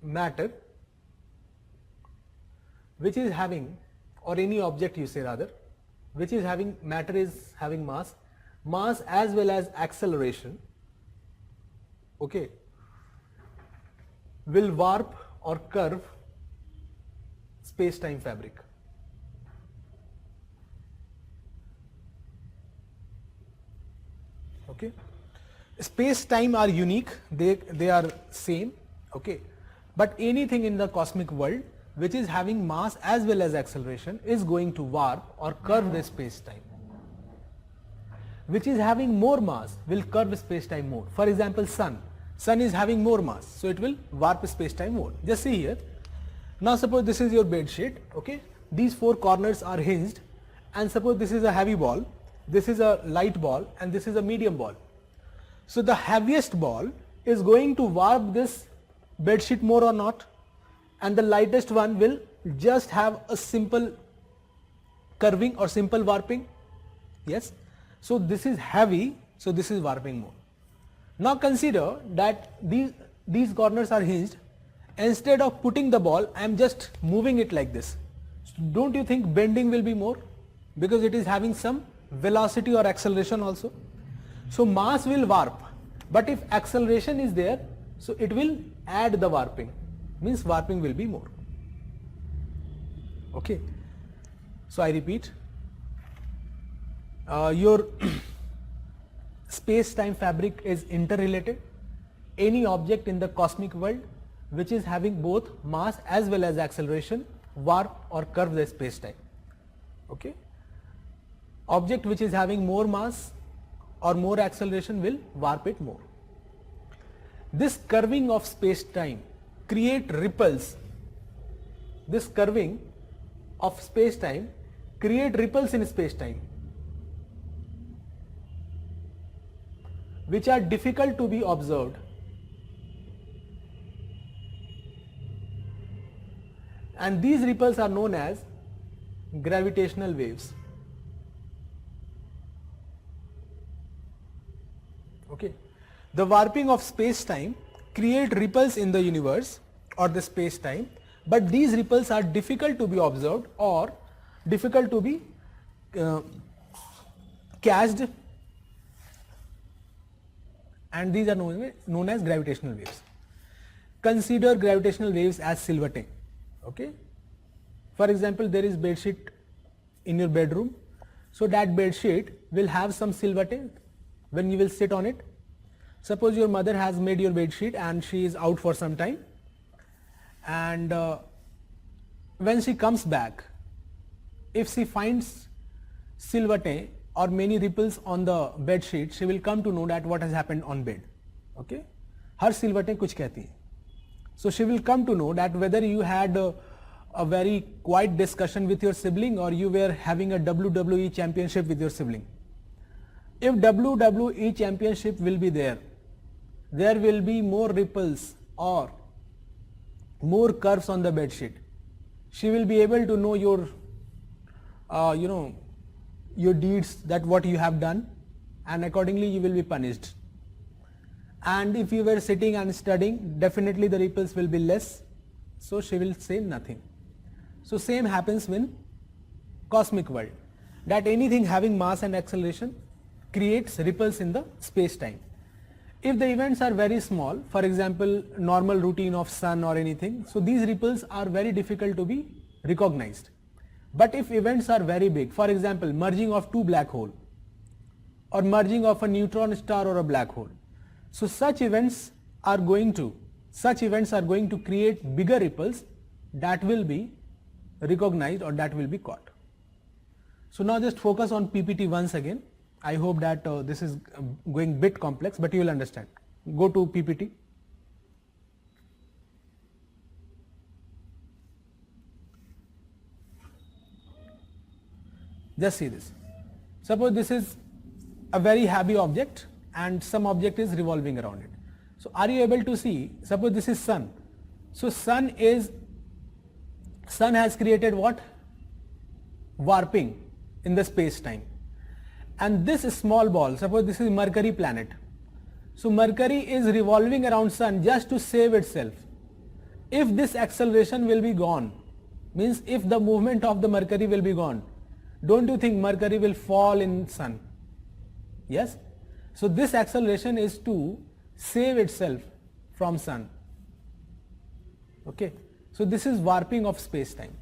matter which is having, or any object you say rather, which is having, matter is having mass as well as acceleration, okay, will warp or curve space-time fabric. Okay, space-time are unique, they are same, okay, but anything in the cosmic world which is having mass as well as acceleration is going to warp or curve the space-time. Which is having more mass will curve space-time more. For example, sun is having more mass, so it will warp space-time more. Just see here. Now suppose this is your bed sheet, okay, these 4 corners are hinged, and suppose this is a heavy ball, this is a light ball, and this is a medium ball. So the heaviest ball is going to warp this bed sheet more or not, and the lightest one will just have a simple curving or simple warping. Yes, so this is heavy, so this is warping more. Now consider that these corners are hinged. Instead of putting the ball, I am just moving it like this. So don't you think bending will be more? Because it is having some velocity or acceleration also. So mass will warp, but if acceleration is there, so it will add the warping, means warping will be more. Okay. So I repeat, your space-time fabric is interrelated. Any object in the cosmic world which is having both mass as well as acceleration warp or curve the space-time. Okay. Object which is having more mass or more acceleration will warp it more. This curving of space-time create ripples. This curving of space-time create ripples in space-time, which are difficult to be observed. And these ripples are known as gravitational waves. Okay. The warping of space-time create ripples in the universe or the space-time, but these ripples are difficult to be observed or difficult to be catched, and these are known as gravitational waves. Consider gravitational waves as silverting. Okay. For example, there is bed sheet in your bedroom, so that bed sheet will have some silverting when you will sit on it. Suppose your mother has made your bed sheet and she is out for some time, and when she comes back, if she finds silverting or many ripples on the bed sheet, she will come to know that what has happened on bed. Okay. Har silverting kuch kehti hai. So she will come to know that whether you had a very quiet discussion with your sibling or you were having a WWE championship with your sibling. If WWE championship will be there, there will be more ripples or more curves on the bed sheet. She will be able to know your, your deeds, that what you have done, and accordingly you will be punished. And if you were sitting and studying, definitely the ripples will be less, so she will say nothing. So same happens in cosmic world, that anything having mass and acceleration creates ripples in the space-time. If the events are very small, for example, normal routine of sun or anything, so these ripples are very difficult to be recognized. But if events are very big, for example, merging of two black holes or merging of a neutron star or a black hole, so such events are going to create bigger ripples that will be recognized or that will be caught. So now just focus on PPT once again. I hope that this is going bit complex, but you will understand. Go to PPT. Just see this. Suppose this is a very heavy object and some object is revolving around it. So are you able to see, suppose this is sun. So sun has created what? Warping in the space-time. And this small ball, suppose this is Mercury planet. So Mercury is revolving around sun just to save itself. If this acceleration will be gone, means if the movement of the Mercury will be gone, don't you think Mercury will fall in sun? Yes. So this acceleration is to save itself from sun. Okay. So this is warping of space-time.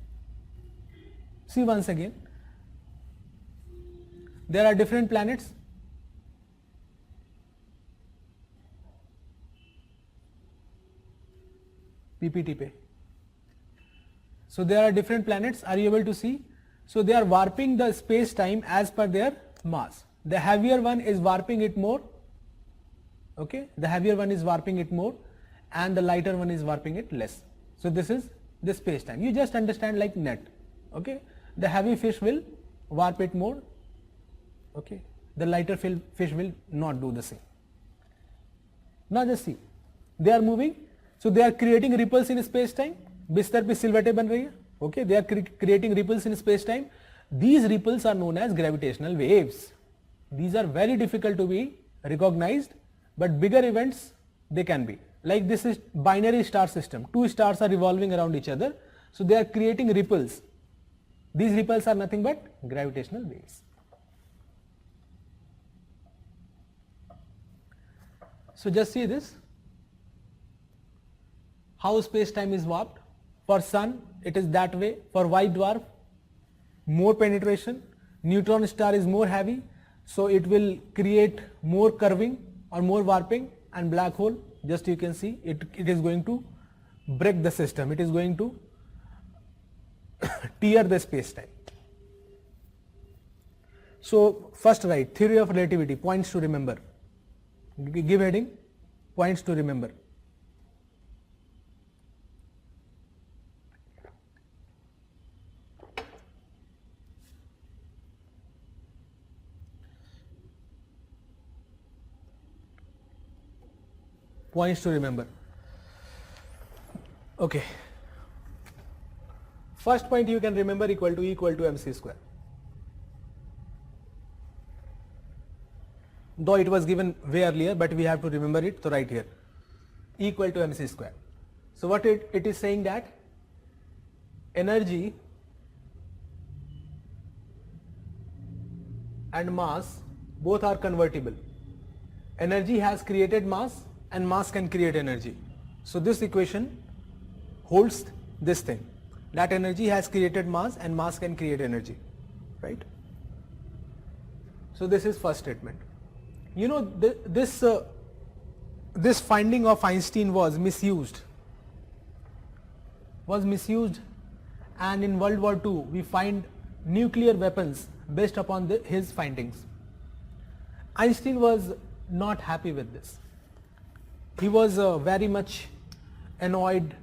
See once again. There are different planets. PPT pe. So there are different planets. Are you able to see? So they are warping the space-time as per their mass. The heavier one is warping it more. Okay. The heavier one is warping it more and the lighter one is warping it less. So this is the space-time. You just understand like net. Okay. The heavy fish will warp it more. Okay. The lighter fish will not do the same. Now just see. They are moving. So they are creating ripples in space-time. बिस्तर पे सिलवटें बन रही है. Okay. They are creating ripples in space-time. These ripples are known as gravitational waves. These are very difficult to be recognized, but bigger events they can be. Like this is binary star system. Two stars are revolving around each other, so they are creating ripples. These ripples are nothing but gravitational waves. So just see this, how space-time is warped. For sun it is that way, for white dwarf more penetration, neutron star is more heavy, so it will create more curving or more warping, and black hole, just you can see it is going to break the system, it is going to tear the space-time. So first write theory of relativity, points to remember. Give heading, points to remember. Points to remember. Okay. First point you can remember, equal to E equal to mc square. Though it was given way earlier, but we have to remember it, so right here. E equal to mc square. So what it is saying that energy and mass both are convertible. Energy has created mass and mass can create energy. So this equation holds this thing, that energy has created mass and mass can create energy, right? So this is first statement. You know, this finding of Einstein was misused, and in World War II we find nuclear weapons based upon his findings. Einstein was not happy with this. He was very much annoyed,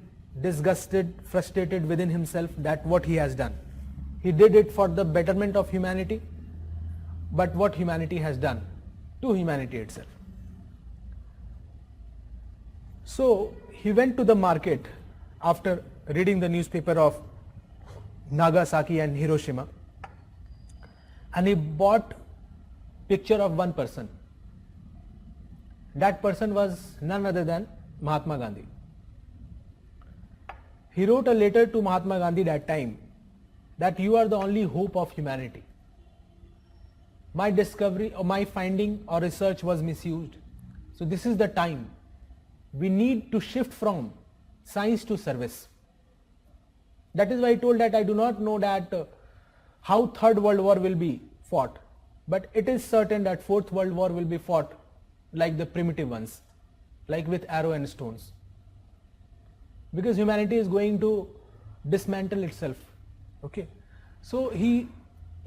disgusted, frustrated within himself that what he has done. He did it for the betterment of humanity, but what humanity has done to humanity itself. So he went to the market after reading the newspaper of Nagasaki and Hiroshima, and he bought picture of one person. That person was none other than Mahatma Gandhi. He wrote a letter to Mahatma Gandhi that time that you are the only hope of humanity. My discovery or my finding or research was misused. So this is the time. We need to shift from science to service. That is why I told that I do not know that how Third World War will be fought, but it is certain that Fourth World War will be fought like the primitive ones, like with arrow and stones, because humanity is going to dismantle itself. Okay, so he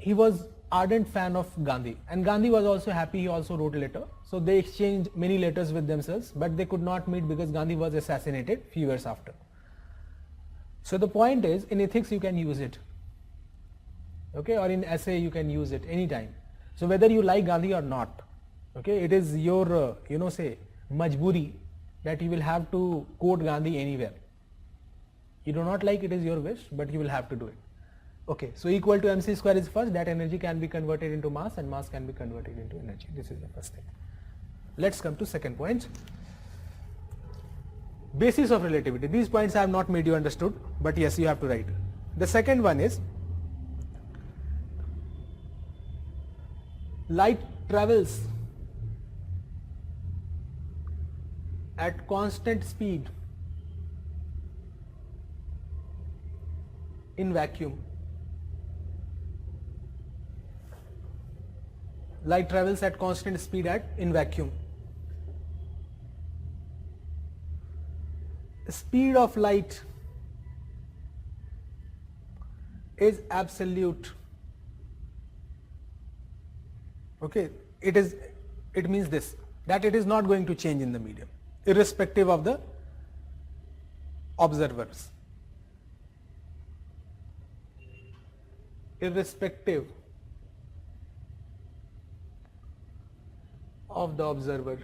was ardent fan of Gandhi, and Gandhi was also happy. He also wrote a letter, so they exchanged many letters with themselves, but they could not meet because Gandhi was assassinated few years after. So the point is, in ethics you can use it, okay, or in essay you can use it anytime. So whether you like Gandhi or not, okay, it is your say majburi that you will have to quote Gandhi anywhere. You do not like, it is your wish, but you will have to do it. Okay, so equal to mc square is first, that energy can be converted into mass and mass can be converted into energy. This is the first thing. Let's come to second point. Basis of relativity. These points I have not made you understood, but yes, you have to write. The second one is light travels at constant speed in vacuum. Light travels at constant speed in vacuum. The speed of light is absolute. Okay, it means this, that it is not going to change in the medium, irrespective of the observers. Irrespective of the observer.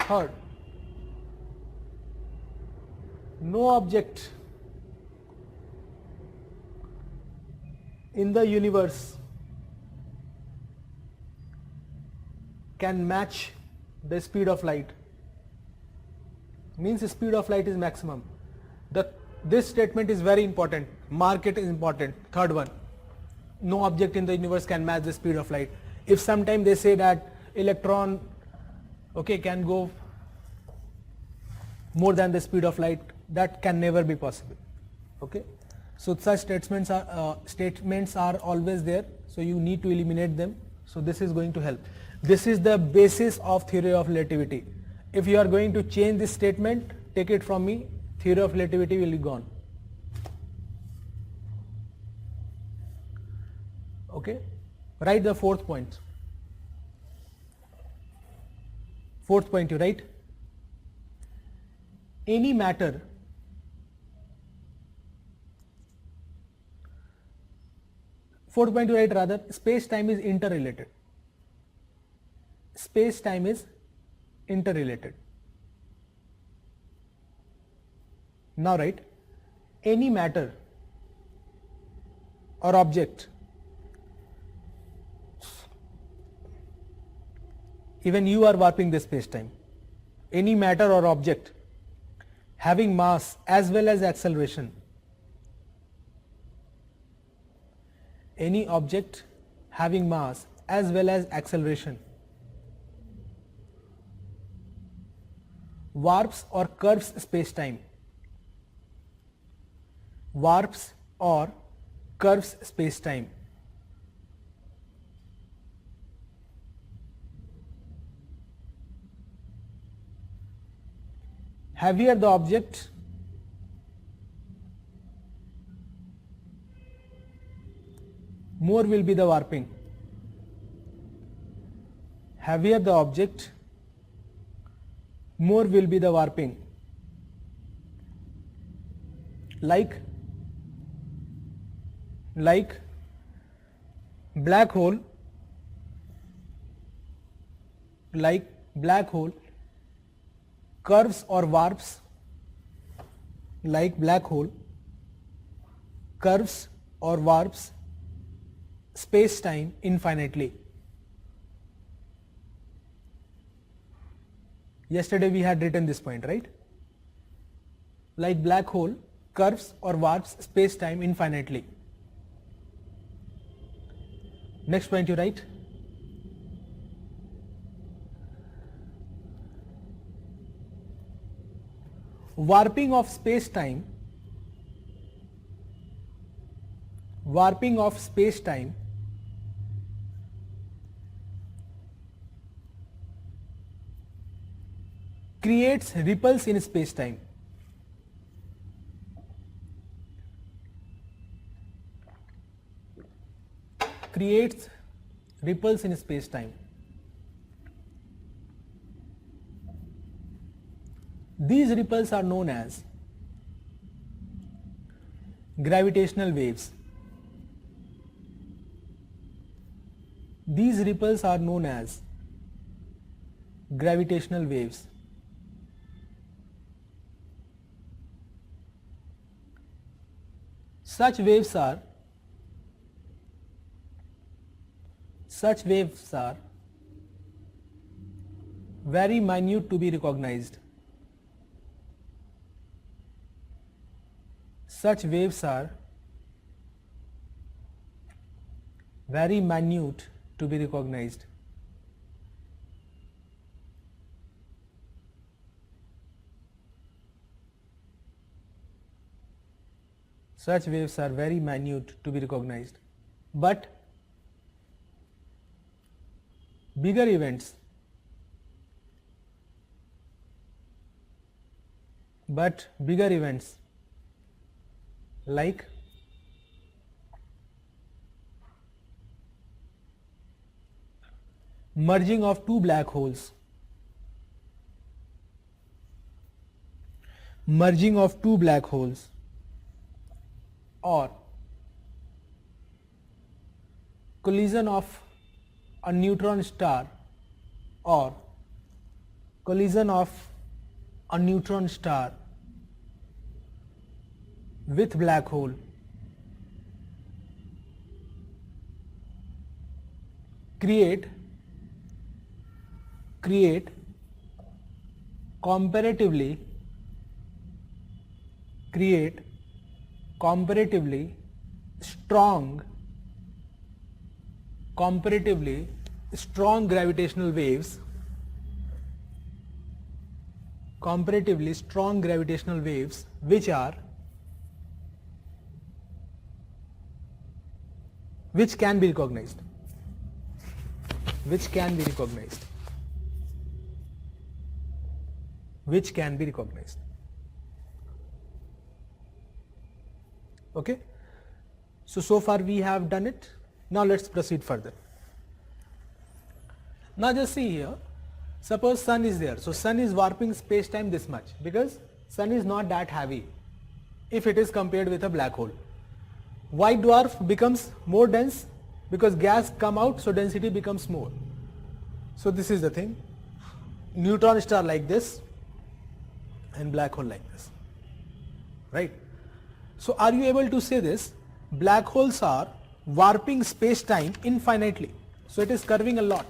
Third, no object in the universe can match the speed of light. Means the speed of light is maximum. This statement is very important. Mark it is important. Third one. No object in the universe can match the speed of light. If sometime they say that electron can go more than the speed of light, that can never be possible. So such statements are always there, so you need to eliminate them. So this is going to help. This is the basis of theory of relativity. If you are going to change this statement, take it from me, theory of relativity will be gone. Write the fourth point. Fourth point you write, any matter fourth point you write rather, space-time is interrelated. Space-time is interrelated. Now write, any matter or object, even you are warping the space-time, any matter or object having mass as well as acceleration, any object having mass as well as acceleration warps or curves space-time, warps or curves space-time. Heavier the object, more will be the warping. Heavier the object, more will be the warping. Like black hole, curves or warps, like black hole curves or warps space-time infinitely. Yesterday we had written this point, right? Like black hole curves or warps space-time infinitely. Next point you write, warping of space-time creates ripples in space-time. Creates ripples in space-time. These ripples are known as gravitational waves. These ripples are known as gravitational waves. Such waves are very minute to be recognized. Such waves are very minute to be recognized. Such waves are very minute to be recognized. But bigger events like merging of two black holes, or collision of a neutron star, with black hole create comparatively strong gravitational waves which can be recognized. Okay, so far we have done it. Now let's proceed further. Now just see here, suppose sun is there, so sun is warping space time this much because sun is not that heavy if it is compared with a black hole. White dwarf becomes more dense because gas come out, so density becomes more. So this is the thing, neutron star like this and black hole like this, right? So are you able to say this? Black holes are warping space-time infinitely, so it is curving a lot.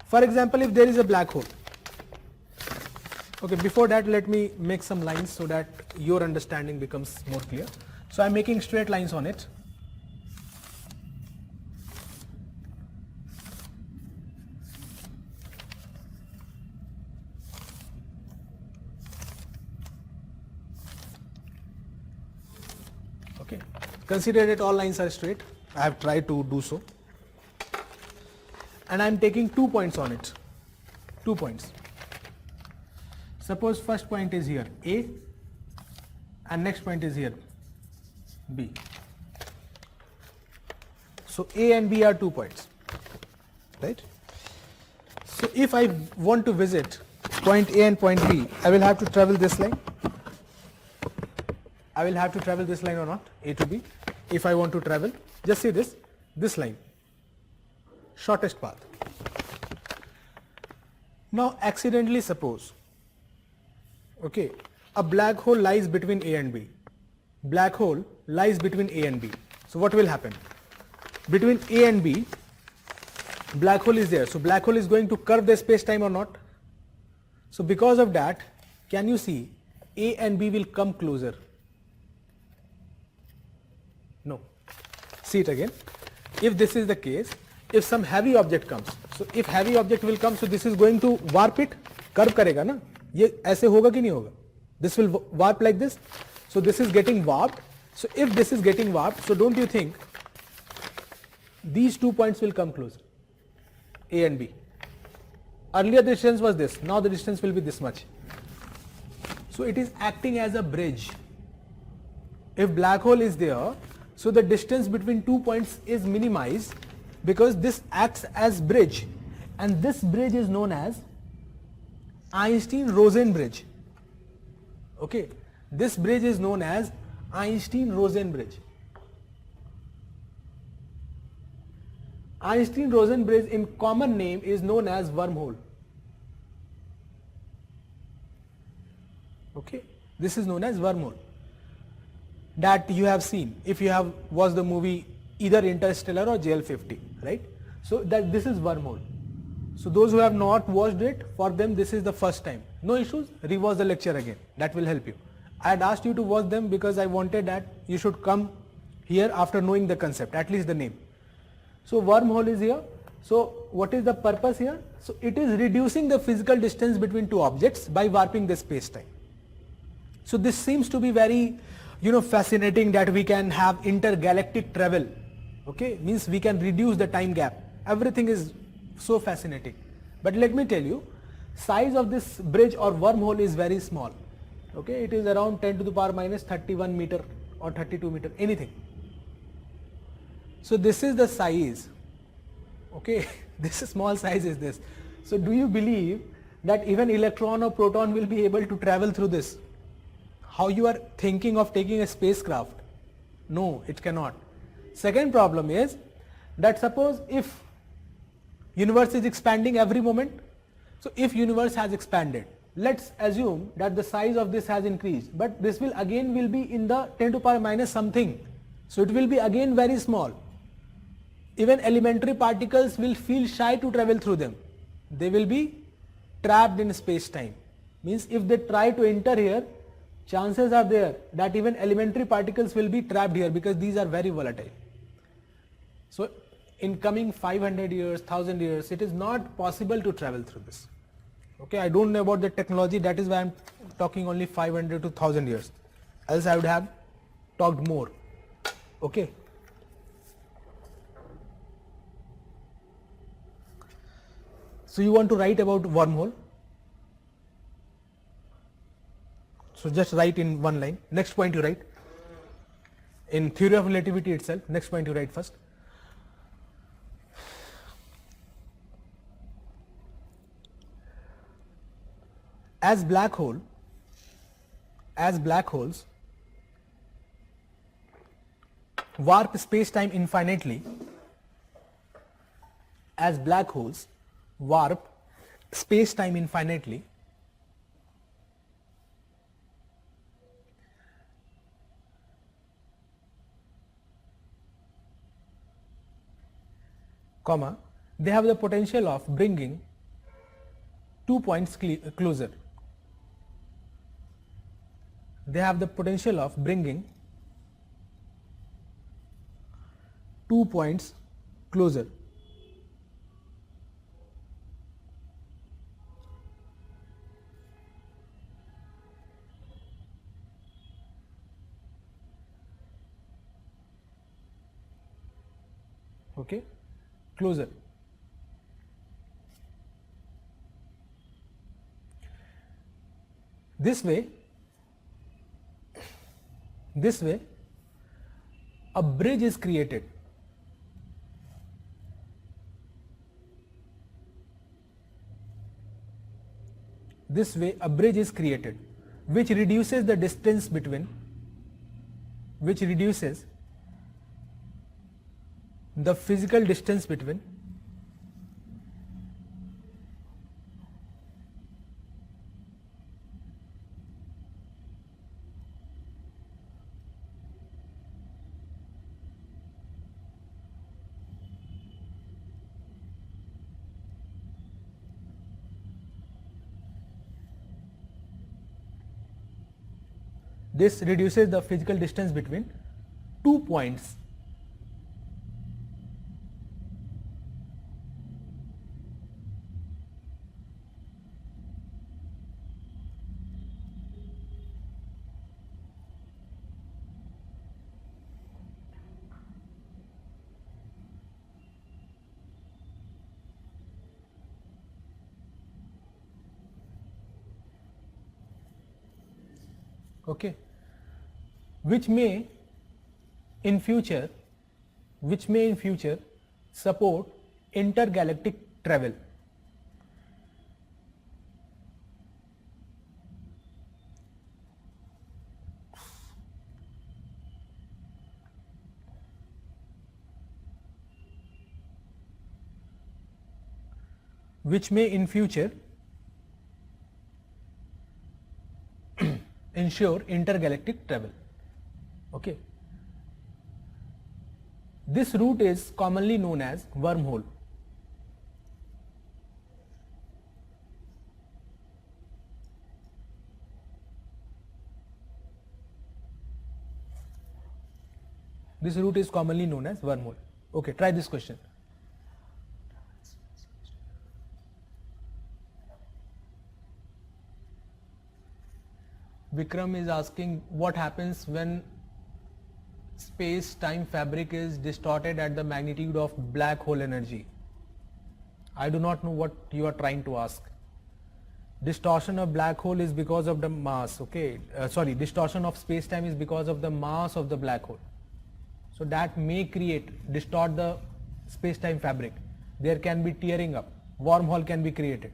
For example, if there is a black hole, okay, before that let me make some lines so that your understanding becomes more clear. So I am making straight lines on it. Okay, consider that all lines are straight. I have tried to do so, and I am taking 2 points on it. 2 points. Suppose first point is here A and next point is here B. So A and B are 2 points, right? So if I want to visit point A and point B, I will have to travel this line. I will have to travel this line or not, A to B. If I want to travel, just see this line, shortest path. Now accidentally suppose, okay, a black hole lies between A and B. Black hole lies between A and B. So what will happen? Between A and B, black hole is there. So black hole is going to curve the space-time or not? So because of that, can you see A and B will come closer? No. See it again. If this is the case, if some heavy object comes, so if heavy object will come, so this is going to warp it, curve करेगा ना? ये ऐसे होगा कि नहीं होगा? This will warp like this. So this is getting warped. So if this is getting warped, so don't you think these 2 points will come closer, A and B? Earlier the distance was this, now the distance will be this much. So it is acting as a bridge. If black hole is there, so the distance between 2 points is minimized because this acts as bridge, and this bridge is known as Einstein-Rosen bridge. Okay, this bridge is known as Einstein-Rosen bridge. Einstein-Rosen bridge in common name is known as wormhole. Okay, this is known as wormhole, that you have seen if you have watched the movie either Interstellar or JL50, right? So that this is wormhole. So those who have not watched it, for them this is the first time. No issues, rewatch the lecture again, that will help you. I had asked you to watch them because I wanted that you should come here after knowing the concept, at least the name. So wormhole is here. So what is the purpose here? So it is reducing the physical distance between two objects by warping the space-time. So this seems to be very, fascinating, that we can have intergalactic travel. Okay, means we can reduce the time gap. Everything is so fascinating. But let me tell you, size of this bridge or wormhole is very small. Okay, it is around 10 to the power minus 31 meter or 32 meter, anything. So this is the size. Okay, this small size is this. So do you believe that even electron or proton will be able to travel through this? How you are thinking of taking a spacecraft? No, it cannot. Second problem is that suppose if universe is expanding every moment, so if universe has expanded, let's assume that the size of this has increased, but this will again be in the 10 to power minus something. So it will be again very small. Even elementary particles will feel shy to travel through them. They will be trapped in space-time. Means if they try to enter here, chances are there that even elementary particles will be trapped here because these are very volatile. So in coming 500 years, 1000 years, it is not possible to travel through this. Okay, I don't know about the technology, that is why I am talking only 500 to 1000 years. Else I would have talked more. Okay. So you want to write about wormhole. So just write in one line. Next point you write. In theory of relativity itself, next point you write first. As black holes warp space-time infinitely, as black holes warp space-time infinitely, comma, they have the potential of bringing 2 points closer. They have the potential of bringing 2 points closer. Okay, closer. This way, a bridge is created. This way, a bridge is created, which reduces the distance between, the physical distance between this reduces the physical distance between 2 points. Okay, which may in future support intergalactic travel. Which may in future ensure intergalactic travel. Okay. This route is commonly known as wormhole. This route is commonly known as wormhole. Okay, try this question. Vikram is asking what happens when space-time fabric is distorted at the magnitude of black hole energy. I do not know what you are trying to ask. Distortion of black hole is because of the mass, okay. Distortion of space-time is because of the mass of the black hole. So that may distort the space-time fabric. There can be tearing up, wormhole can be created.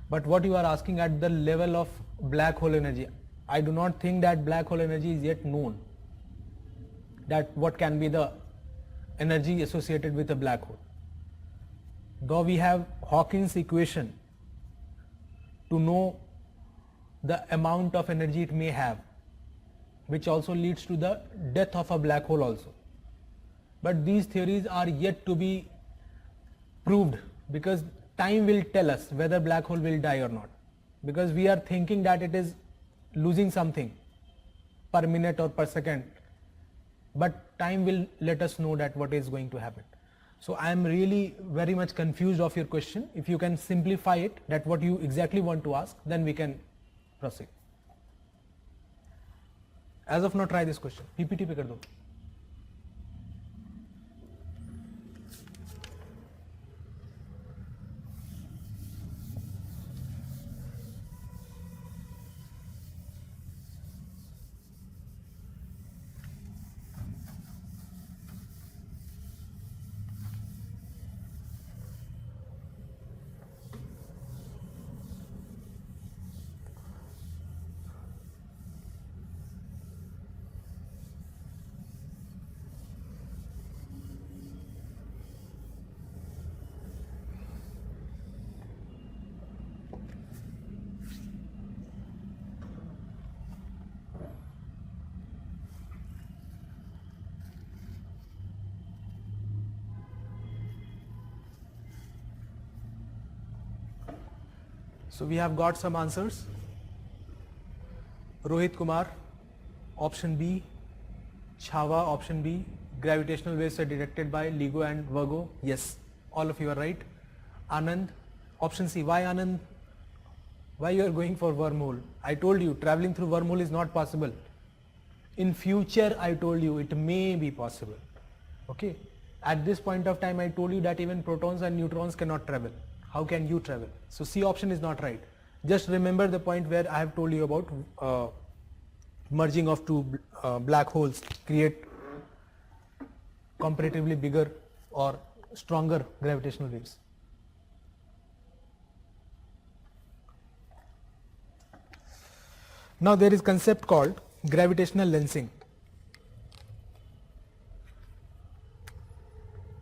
But what you are asking at the level of black hole energy, I do not think that black hole energy is yet known, that what can be the energy associated with a black hole. Though we have Hawking's equation to know the amount of energy it may have, which also leads to the death of a black hole also. But these theories are yet to be proved, because time will tell us whether black hole will die or not, because we are thinking that it is losing something per minute or per second, but time will let us know that what is going to happen. So I am really very much confused of your question. If you can simplify it, that what you exactly want to ask, then we can proceed. As of now, try this question. PPT पे कर दो. So we have got some answers. Rohit Kumar, option B. Chhava, option B. Gravitational waves are detected by LIGO and Virgo. Yes, all of you are right. Anand, option C. Why Anand? Why you are going for wormhole? I told you traveling through wormhole is not possible. In future, I told you it may be possible. Okay. At this point of time, I told you that even protons and neutrons cannot travel. How can you travel? So C option is not right. Just remember the point where I have told you about merging of two black holes create comparatively bigger or stronger gravitational waves. Now there is concept called gravitational lensing.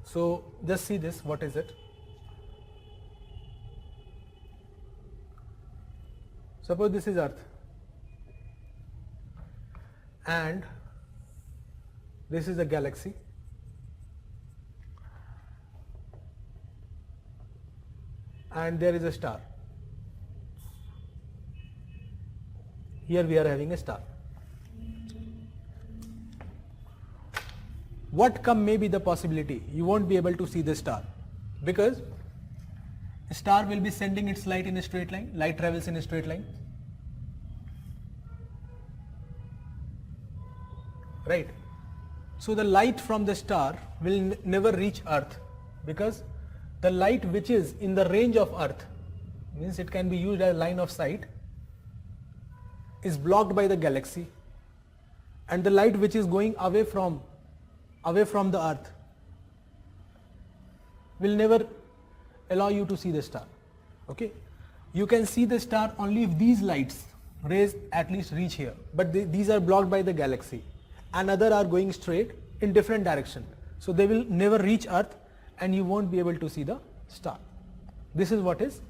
So just see this, what is it? Suppose this is Earth and this is a galaxy, and there is a star. Here we are having a star. What come may be the possibility? You won't be able to see the star, because a star will be sending its light in a straight line. Light travels in a straight line. Right? So the light from the star will never reach Earth, because the light which is in the range of Earth, means it can be used as line of sight, is blocked by the galaxy, and the light which is going away from the Earth will never allow you to see the star. Okay, you can see the star only if these lights rays at least reach here, but these are blocked by the galaxy, and other are going straight in different direction, so they will never reach Earth and you won't be able to see the star. This is what is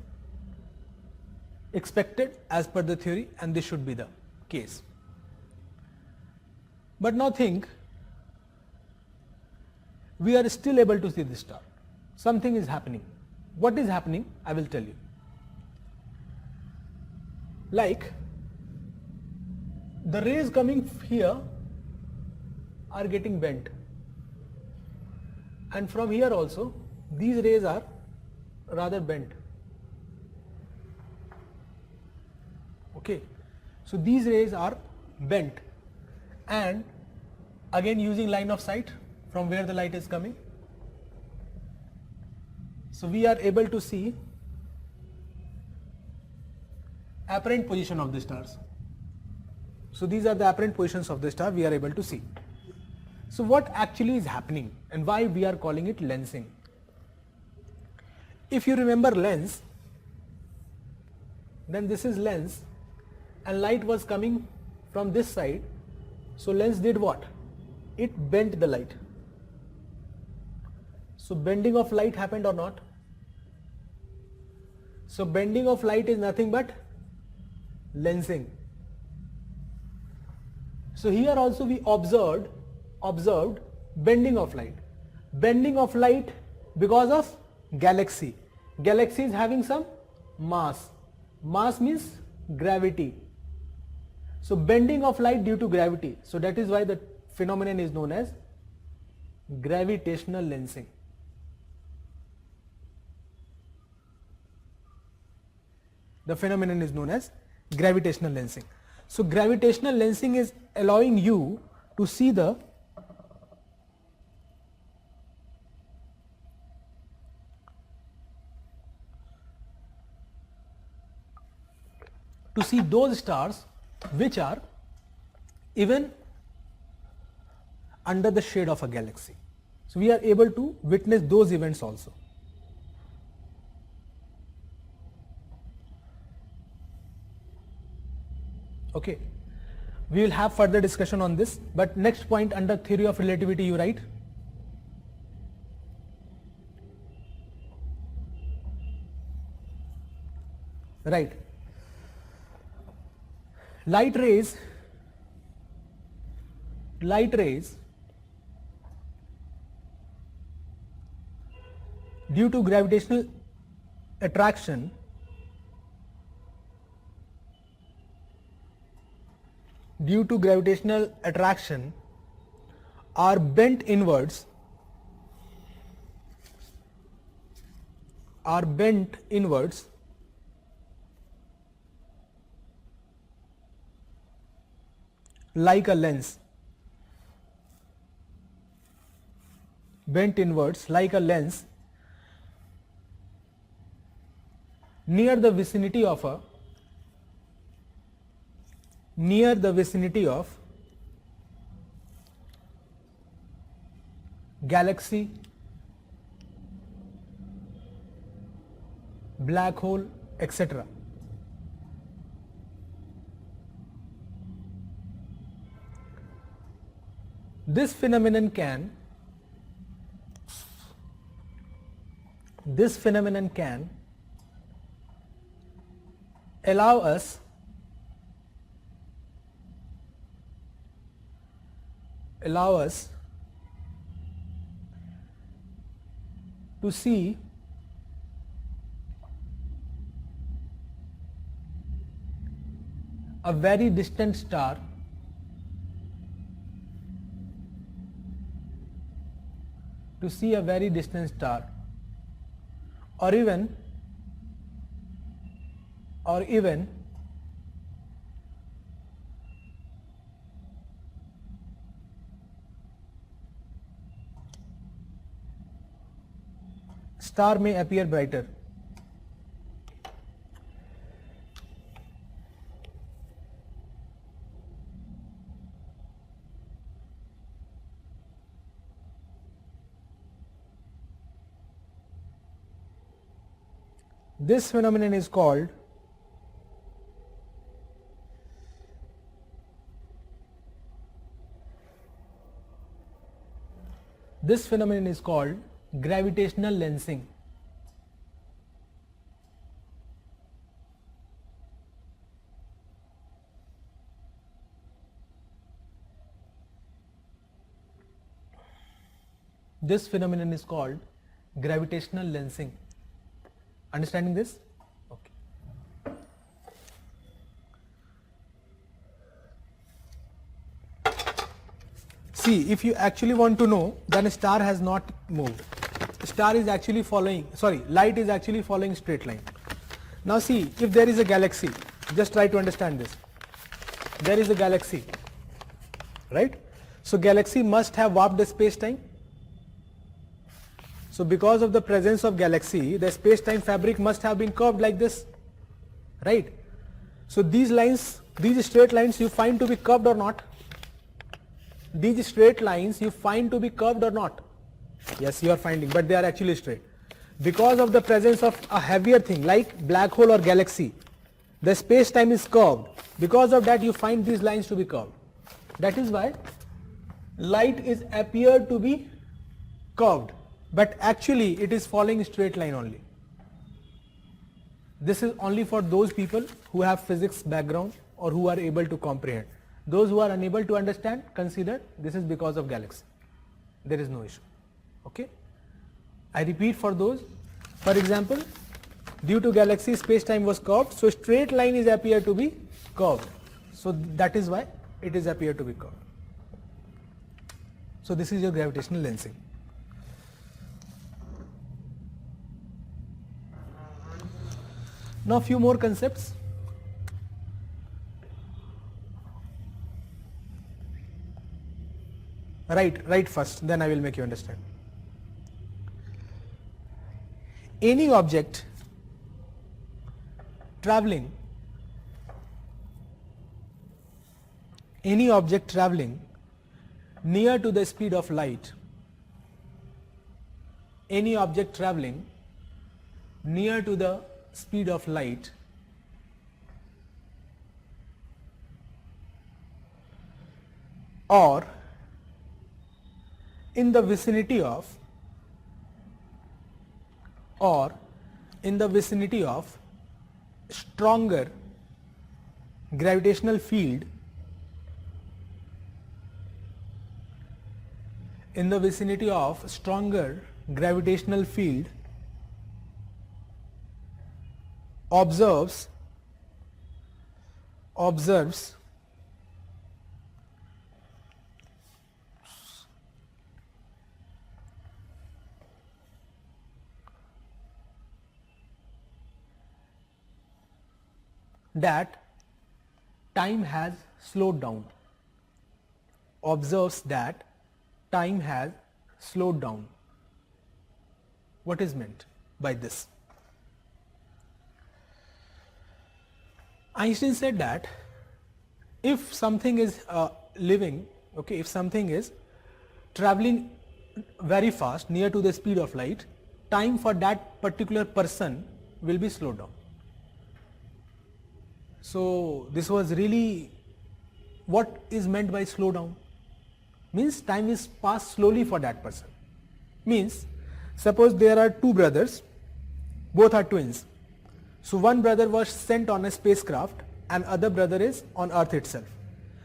expected as per the theory, and this should be the case. But now think, we are still able to see the star. Something is happening. What is happening? I will tell you. Like, the rays coming here are getting bent, and from here also these rays are rather bent. Okay, so these rays are bent, and again using line of sight from where the light is coming, so we are able to see apparent position of the stars. So these are the apparent positions of the star we are able to see. So what actually is happening and why we are calling it lensing? If you remember lens, then this is lens and light was coming from this side. So lens did what? It bent the light. So bending of light happened or not? So bending of light is nothing but lensing. So here also we observed bending of light. Bending of light because of galaxy. Galaxy is having some mass. Mass means gravity. So bending of light due to gravity. So that is why the phenomenon is known as gravitational lensing. The phenomenon is known as gravitational lensing. So gravitational lensing is allowing you to see those stars which are even under the shade of a galaxy. So we are able to witness those events also. Okay, we will have further discussion on this, but next point under theory of relativity you write. Right. Light rays due to gravitational attraction are bent inwards like a lens. Bent inwards like a lens near the vicinity of galaxy, black hole, etc. This phenomenon can allow us to see a very distant star or even star may appear brighter. This phenomenon is called gravitational lensing. This phenomenon is called gravitational lensing. Understanding this? Okay. See, if you actually want to know, then a star has not moved. Star is actually light is actually following straight line. Now see, if there is a galaxy, just try to understand this. There is a galaxy, right? So galaxy must have warped the space-time. So because of the presence of galaxy, the space-time fabric must have been curved like this, right? So these straight lines you find to be curved or not? These straight lines you find to be curved or not? Yes, you are finding, but they are actually straight. Because of the presence of a heavier thing like black hole or galaxy, the space-time is curved. Because of that you find these lines to be curved. That is why light is appeared to be curved, but actually it is following straight line only. This is only for those people who have physics background or who are able to comprehend. Those who are unable to understand, consider this is because of galaxy. There is no issue. Okay. I repeat for those. For example, due to galaxy, space-time was curved, so straight line is appear to be curved. So that is why it is appear to be curved. So this is your gravitational lensing. Now few more concepts. Write first, then I will make you understand. Any object traveling near to the speed of light, any object traveling near to the speed of light or in the vicinity of stronger gravitational field observes that time has slowed down. What is meant by this? Einstein said that if something is if something is traveling very fast near to the speed of light, time for that particular person will be slowed down. So this was really what is meant by slow down. Means time is passed slowly for that person. Means suppose there are two brothers, both are twins. So one brother was sent on a spacecraft and other brother is on Earth itself.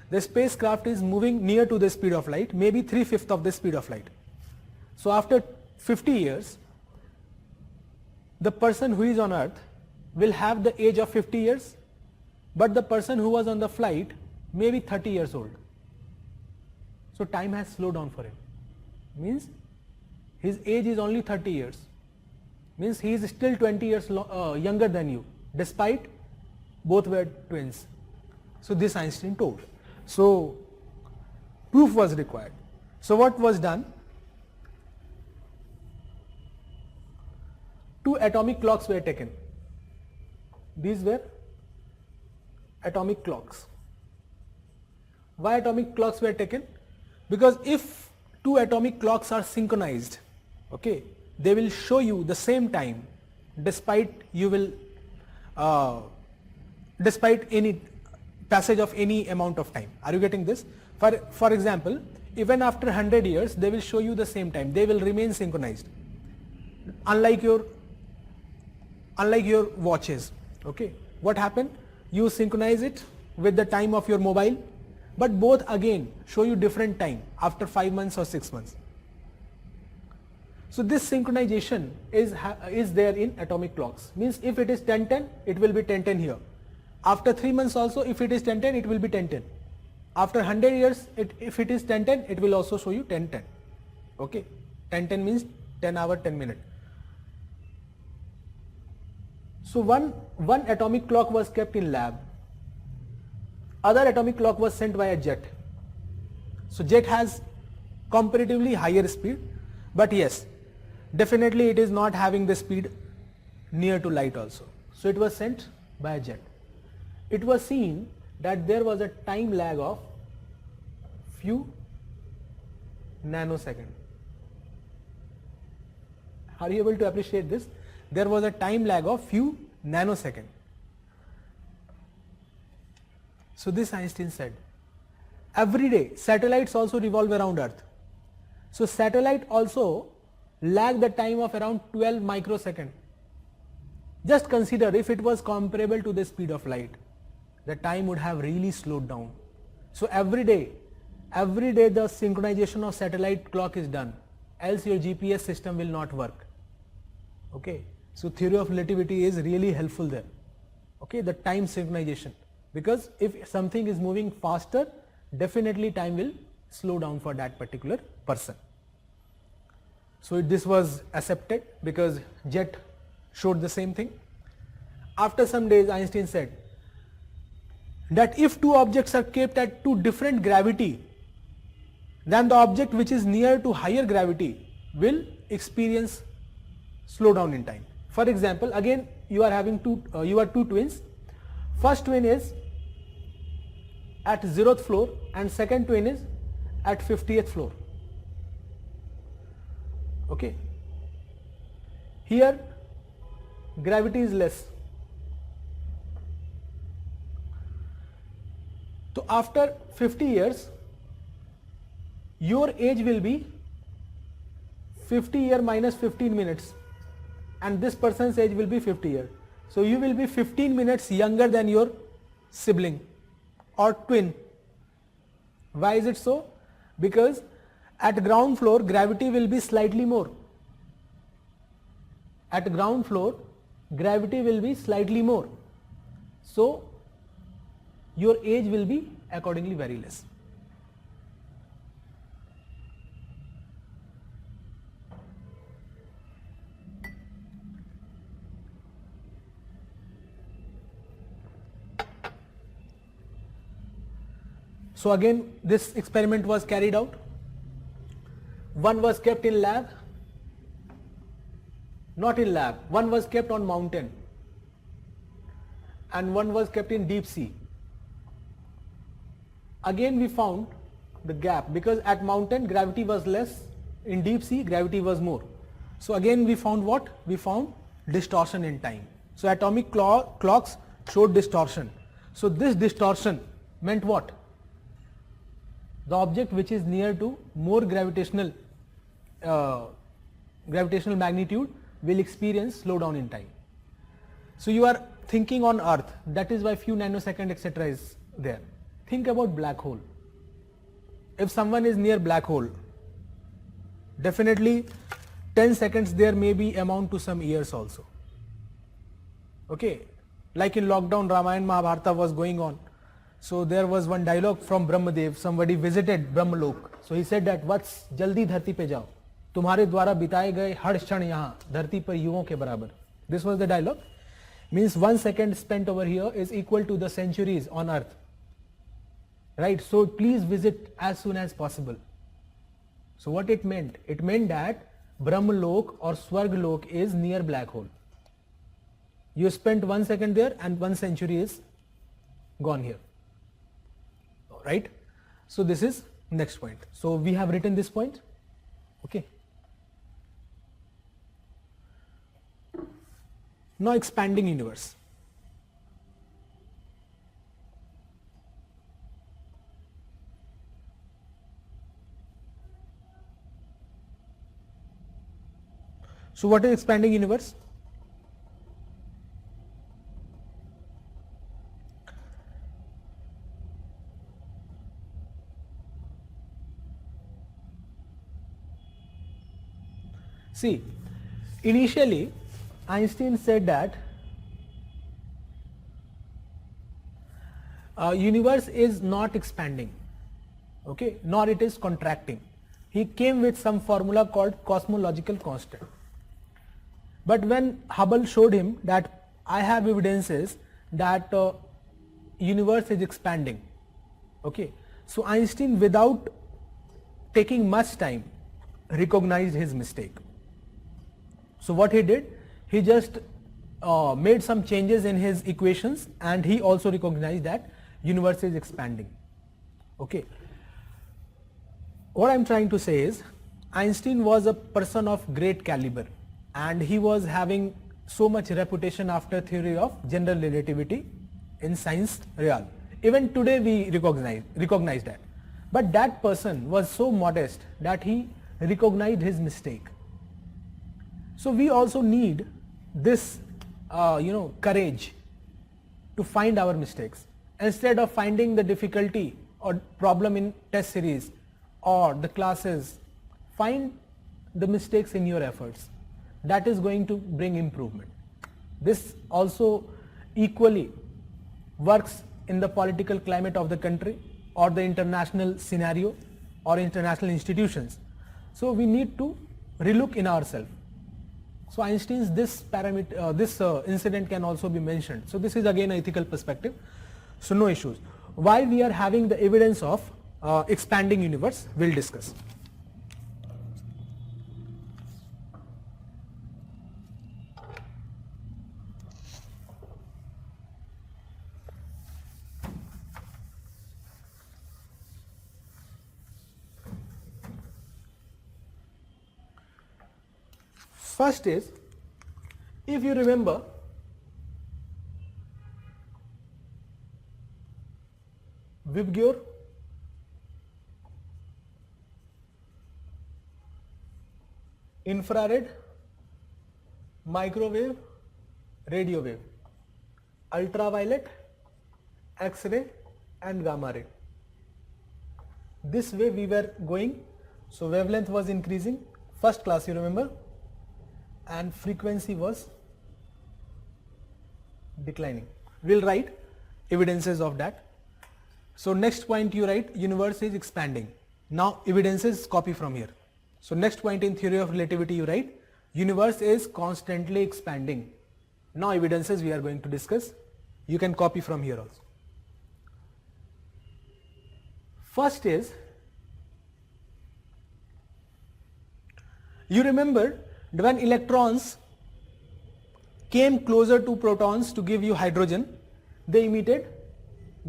The spacecraft is moving near to the speed of light, maybe 3/5 of the speed of light. So after 50 years, the person who is on Earth will have the age of 50 years, but the person who was on the flight may be 30 years old. So time has slowed down for him. Means his age is only 30 years. Means he is still 20 years younger than you, despite both were twins. So this Einstein told. So proof was required. So what was done? Two atomic clocks were taken. These were atomic clocks. Why atomic clocks were taken? Because if two atomic clocks are synchronized, okay, they will show you the same time despite any passage of any amount of time. Are you getting this? For example, even after 100 years they will show you the same time. They will remain synchronized. Unlike your watches. Okay. What happened? You synchronize it with the time of your mobile, but both again show you different time after 5 months or 6 months. So this synchronization is there in atomic clocks. Means if it is 10:10, it will be 10:10 here. After 3 months also, if it is 10:10, it will be 10:10. After 100 years, if it is 10:10, it will also show you 10:10. Okay, 10:10 means 10 hour 10 minute. So one atomic clock was kept in lab. Other atomic clock was sent by a jet. So jet has comparatively higher speed, but yes, definitely it is not having the speed near to light also. So it was sent by a jet. It was seen that there was a time lag of few nanoseconds. Are you able to appreciate this? There was a time lag of few nanoseconds. So this Einstein said. Every day satellites also revolve around Earth. So satellite also lag the time of around 12 microseconds. Just consider if it was comparable to the speed of light, the time would have really slowed down. So every day the synchronization of satellite clock is done, else your GPS system will not work. Okay, so theory of relativity is really helpful there. Okay, the time synchronization, because if something is moving faster, definitely time will slow down for that particular person. So this was accepted because jet showed the same thing. After some days, Einstein said that if two objects are kept at two different gravity, then the object which is near to higher gravity will experience slowdown in time. For example, again you are having two twins. First twin is at 0th floor and second twin is at 50th floor. Okay. Here gravity is less. So after 50 years, your age will be 50 year minus 15 minutes and this person's age will be 50 year. So you will be 15 minutes younger than your sibling or twin. Why is it so? Because at ground floor gravity will be slightly more. At ground floor gravity will be slightly more. So your age will be accordingly very less. So again this experiment was carried out. One was kept in lab, not in lab, one was kept on mountain and one was kept in deep sea. Again we found the gap because at mountain gravity was less, in deep sea gravity was more. So again we found what? We found distortion in time. So atomic clocks showed distortion. So this distortion meant what? The object which is near to more gravitational magnitude will experience slowdown in time. So you are thinking on Earth, that is why few nanosecond etc. is there. Think about black hole. If someone is near black hole, definitely 10 seconds there may be amount to some years also. Okay, like in lockdown Ramayana Mahabharata was going on. So there was one dialogue from Brahmadev, somebody visited Brahmalok. So he said that वत्स जल्दी धरती पे जाओ, तुम्हारे द्वारा बिताए गए हर क्षण यहाँ धरती पर युगों के बराबर. This was the dialogue. Means 1 second spent over here is equal to the centuries on earth. Right, so please visit as soon as possible. So what it meant? It meant that Brahmalok or Swarglok is near black hole. You spent 1 second there and 1 century is gone here. Right, so this is next point. So we have written this point. Okay, now expanding universe. So what is expanding universe? See, initially Einstein said that universe is not expanding, okay, nor it is contracting. He came with some formula called cosmological constant. But when Hubble showed him that I have evidences that universe is expanding, okay, so Einstein without taking much time recognized his mistake. So what he did, he just made some changes in his equations and he also recognized that universe is expanding. Okay. What I am trying to say is Einstein was a person of great caliber and he was having so much reputation after theory of general relativity in science real. Even today we recognize that. But that person was so modest that he recognized his mistake. So we also need this courage to find our mistakes. Instead of finding the difficulty or problem in test series or the classes, find the mistakes in your efforts. That is going to bring improvement. This also equally works in the political climate of the country or the international scenario or international institutions. So we need to relook in ourselves. So Einstein's this incident can also be mentioned. So this is again an ethical perspective. So no issues. Why we are having the evidence of expanding universe, we'll discuss. First is, if you remember, Vibgyor, infrared, microwave, radio wave, ultraviolet, X-ray and gamma ray. This way we were going, so wavelength was increasing, first class you remember, and frequency was declining. We'll write evidences of that. So next point you write, universe is expanding. Now evidences copy from here. So next point in theory of relativity you write, universe is constantly expanding. Now evidences we are going to discuss. You can copy from here also. First is, you remember when electrons came closer to protons to give you hydrogen, they emitted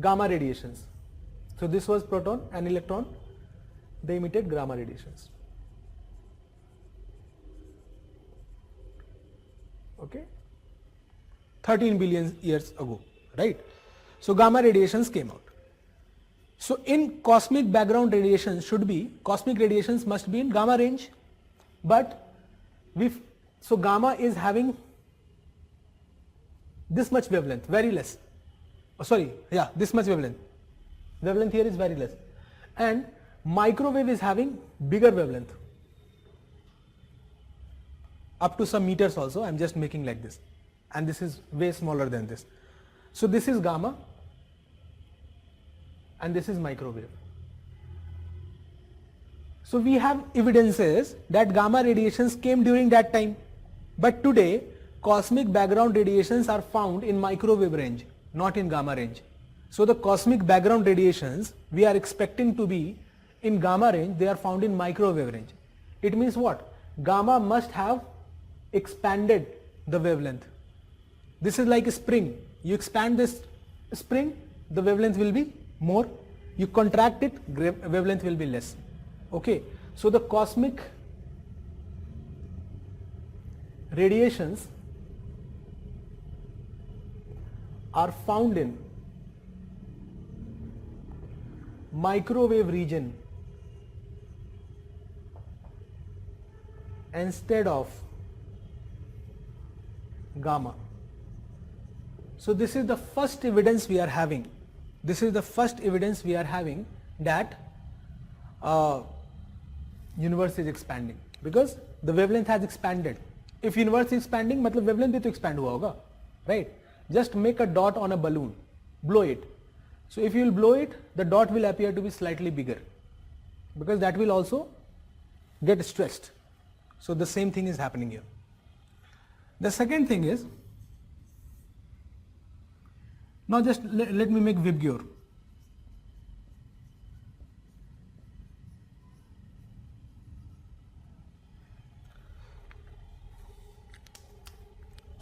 gamma radiations. So this was proton and electron, they emitted gamma radiations. Okay, 13 billion years ago, right? So gamma radiations came out. So in cosmic background radiations cosmic radiations must be in gamma range, but so gamma is having this much wavelength, very less. This much wavelength. Wavelength here is very less. And microwave is having bigger wavelength, up to some meters also. I am just making like this, and this is way smaller than this. So this is gamma and this is microwave. So we have evidences that gamma radiations came during that time, but today cosmic background radiations are found in microwave range, not in gamma range. So the cosmic background radiations we are expecting to be in gamma range, they are found in microwave range. It means what? Gamma must have expanded the wavelength. This is like a spring. You expand this spring, the wavelength will be more. You contract it, wavelength will be less. Okay, so the cosmic radiations are found in microwave region instead of gamma. So this is the first evidence we are having. This is the first evidence we are having that universe is expanding, because the wavelength has expanded. If universe is expanding, मतलब wavelength भी तो expand हुआ होगा, right? Just make a dot on a balloon, blow it. So if you will blow it, the dot will appear to be slightly bigger, because that will also get stressed. So the same thing is happening here. The second thing is, now just let me make Vibgyor.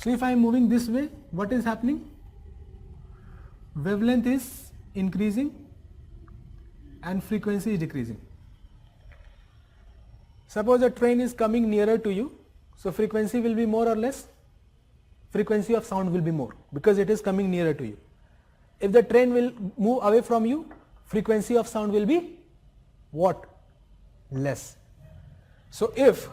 So if I am moving this way, what is happening? Wavelength is increasing and frequency is decreasing. Suppose a train is coming nearer to you, so frequency will be more or less? Frequency of sound will be more, because it is coming nearer to you. If the train will move away from you, frequency of sound will be what? Less. So if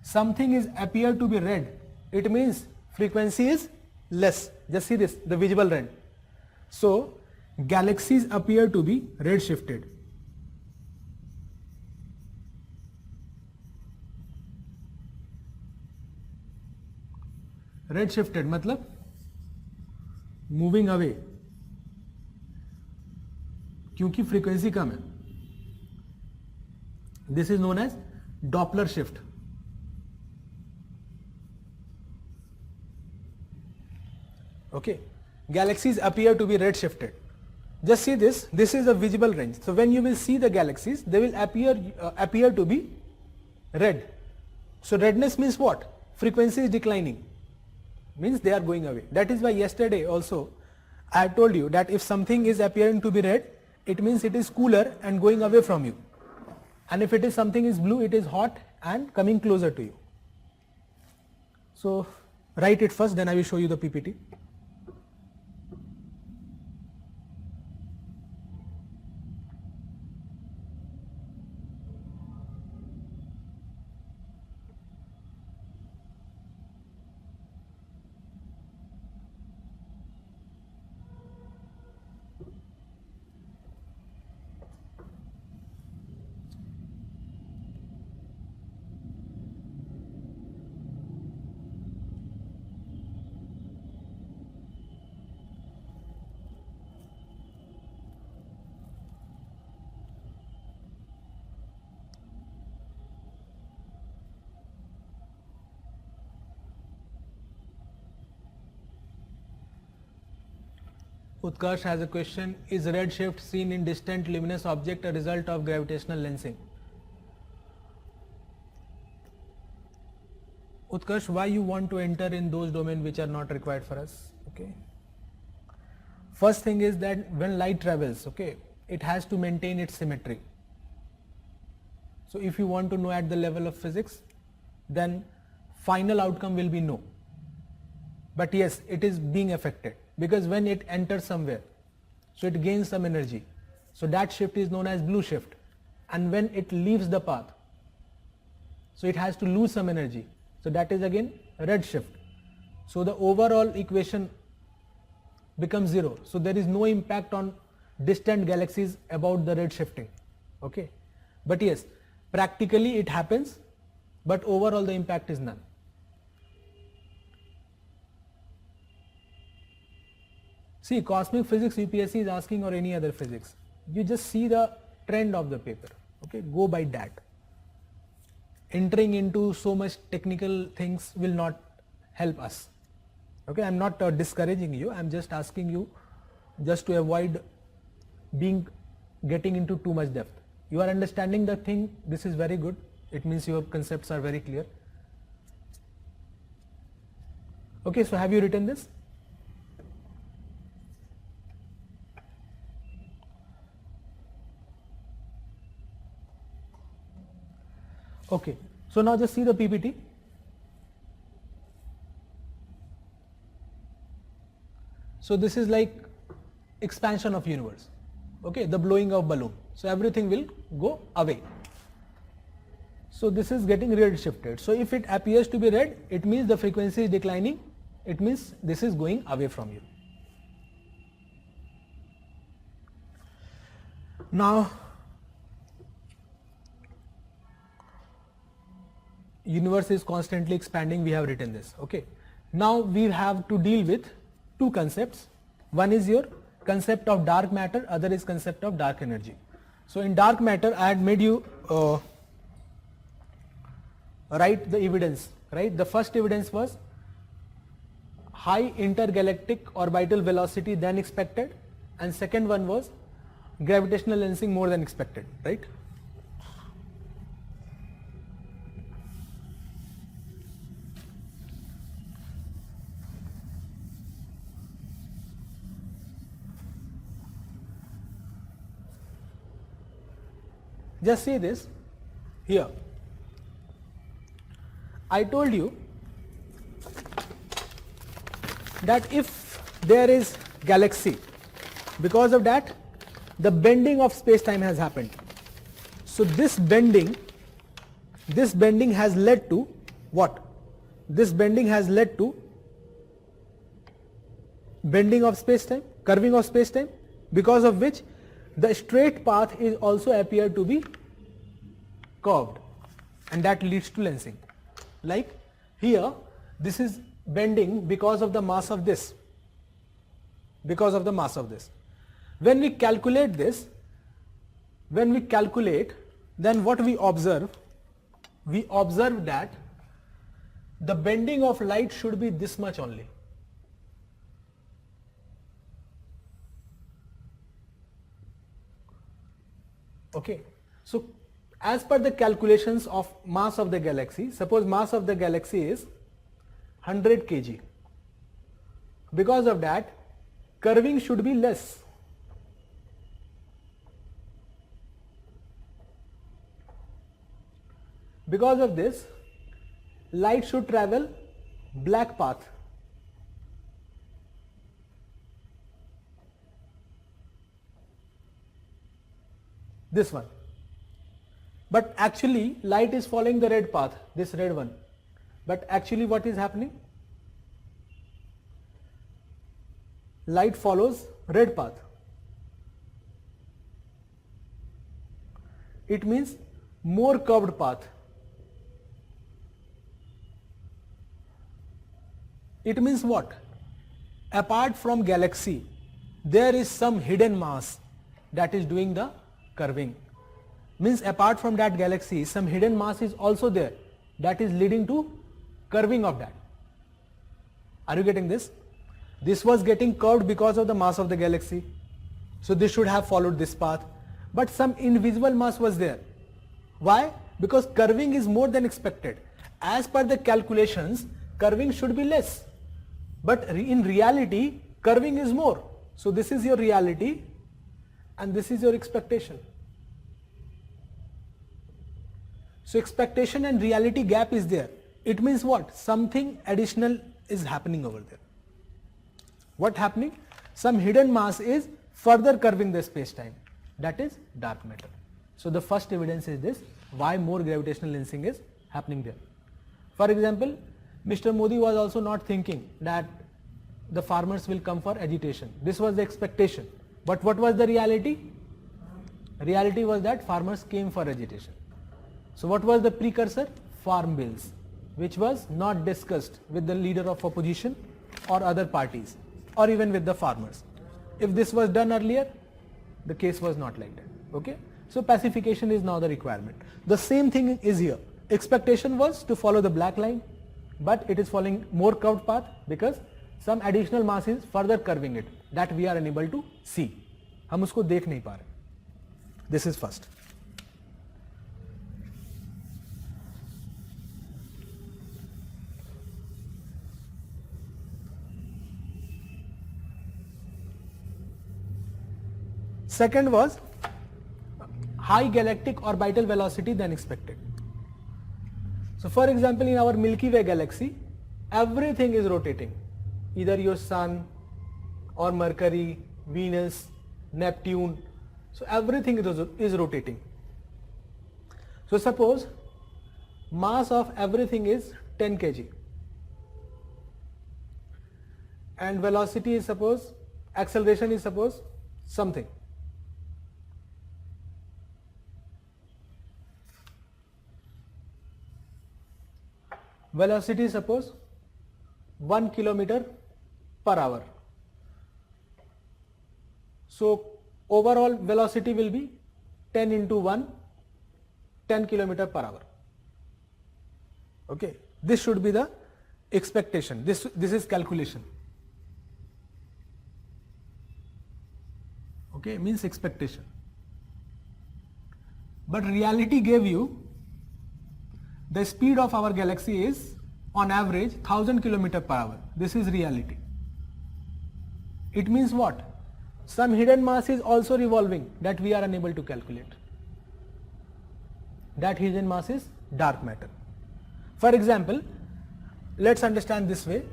something is appear to be red, it means frequency is less. Just see this, the visible red. So galaxies appear to be redshifted. Redshifted मतलब moving away, क्योंकि frequency कम है. This is known as Doppler shift. Okay, galaxies appear to be redshifted. Just see this. This is a visible range. So when you will see the galaxies, they will appear to be red. So redness means what? Frequency is declining. Means they are going away. That is why yesterday also I have told you that if something is appearing to be red, it means it is cooler and going away from you. And if it is something is blue, it is hot and coming closer to you. So write it first, then I will show you the PPT. Utkarsh has a question. Is redshift seen in distant luminous object a result of gravitational lensing? Utkarsh, why you want to enter in those domains which are not required for us? Okay. First thing is that when light travels, okay, it has to maintain its symmetry. So if you want to know at the level of physics, then final outcome will be no. But yes, it is being affected. Because when it enters somewhere, so it gains some energy. So that shift is known as blue shift. And when it leaves the path, so it has to lose some energy. So that is again red shift. So the overall equation becomes zero. So there is no impact on distant galaxies about the red shifting. Okay. But yes, practically it happens, but overall the impact is none. See, cosmic physics UPSC is asking or any other physics. You just see the trend of the paper. Okay, go by that. Entering into so much technical things will not help us. Okay, I am not discouraging you. I am just asking you just to avoid getting into too much depth. You are understanding the thing. This is very good. It means your concepts are very clear. Okay, so have you written this? Okay, so now just see the PPT. So this is like expansion of universe, okay, the blowing of balloon. So everything will go away. So this is getting red shifted. So if it appears to be red, it means the frequency is declining. It means this is going away from you. Now, universe is constantly expanding, we have written this. Okay. Now we have to deal with two concepts. One is your concept of dark matter, other is concept of dark energy. So in dark matter, I had made you write the evidence, right? The first evidence was high intergalactic orbital velocity than expected, and second one was gravitational lensing more than expected, right? Just see this here. I told you that if there is galaxy, because of that the bending of space-time has happened. So this bending has led to what? This bending has led to bending of space-time, curving of space-time, because of which the straight path is also appeared to be curved, and that leads to lensing. Like here, this is bending because of the mass of this, because of the mass of this. When we calculate this, then what we observe that the bending of light should be this much only. Okay, so as per the calculations of mass of the galaxy, suppose mass of the galaxy is 100 kg. Because of that, curving should be less. Because of this, light should travel black path. This one. But actually light is following the red path, this red one. But actually what is happening? Light follows red path. It means more curved path. It means what? Apart from galaxy, there is some hidden mass that is doing the curving. Means apart from that galaxy, some hidden mass is also there that is leading to curving of that. Are you getting this? This was getting curved because of the mass of the galaxy. So this should have followed this path. But some invisible mass was there. Why? Because curving is more than expected. As per the calculations, curving should be less. But in reality, curving is more. So this is your reality and this is your expectation. So expectation and reality gap is there. It means what? Something additional is happening over there. What happening? Some hidden mass is further curving the space-time. That is dark matter. So the first evidence is this, why more gravitational lensing is happening there. For example, Mr. Modi was also not thinking that the farmers will come for agitation. This was the expectation. But what was the reality? Reality was that farmers came for agitation. So what was the precursor? Farm bills, which was not discussed with the leader of opposition or other parties or even with the farmers. If this was done earlier, the case was not like that. Okay? So pacification is now the requirement. The same thing is here. Expectation was to follow the black line, but it is following more curved path because some additional mass is further curving it that we are unable to see. हम उसको देख नहीं पा रहे. This is first. Second was high galactic orbital velocity than expected. So for example, in our Milky Way galaxy, everything is rotating. Either your Sun or Mercury, Venus, Neptune. So everything is rotating. So suppose mass of everything is 10 kg and velocity is suppose, acceleration is suppose something. Velocity is suppose 1 kilometer per hour. So overall velocity will be 10 into 1, 10 kilometer per hour. Okay, this should be the expectation. This is calculation. Okay, means expectation. But reality gave you the speed of our galaxy is on average 1000 km per hour. This is reality. It means what? Some hidden mass is also revolving that we are unable to calculate. That hidden mass is dark matter. For example, let's understand this way.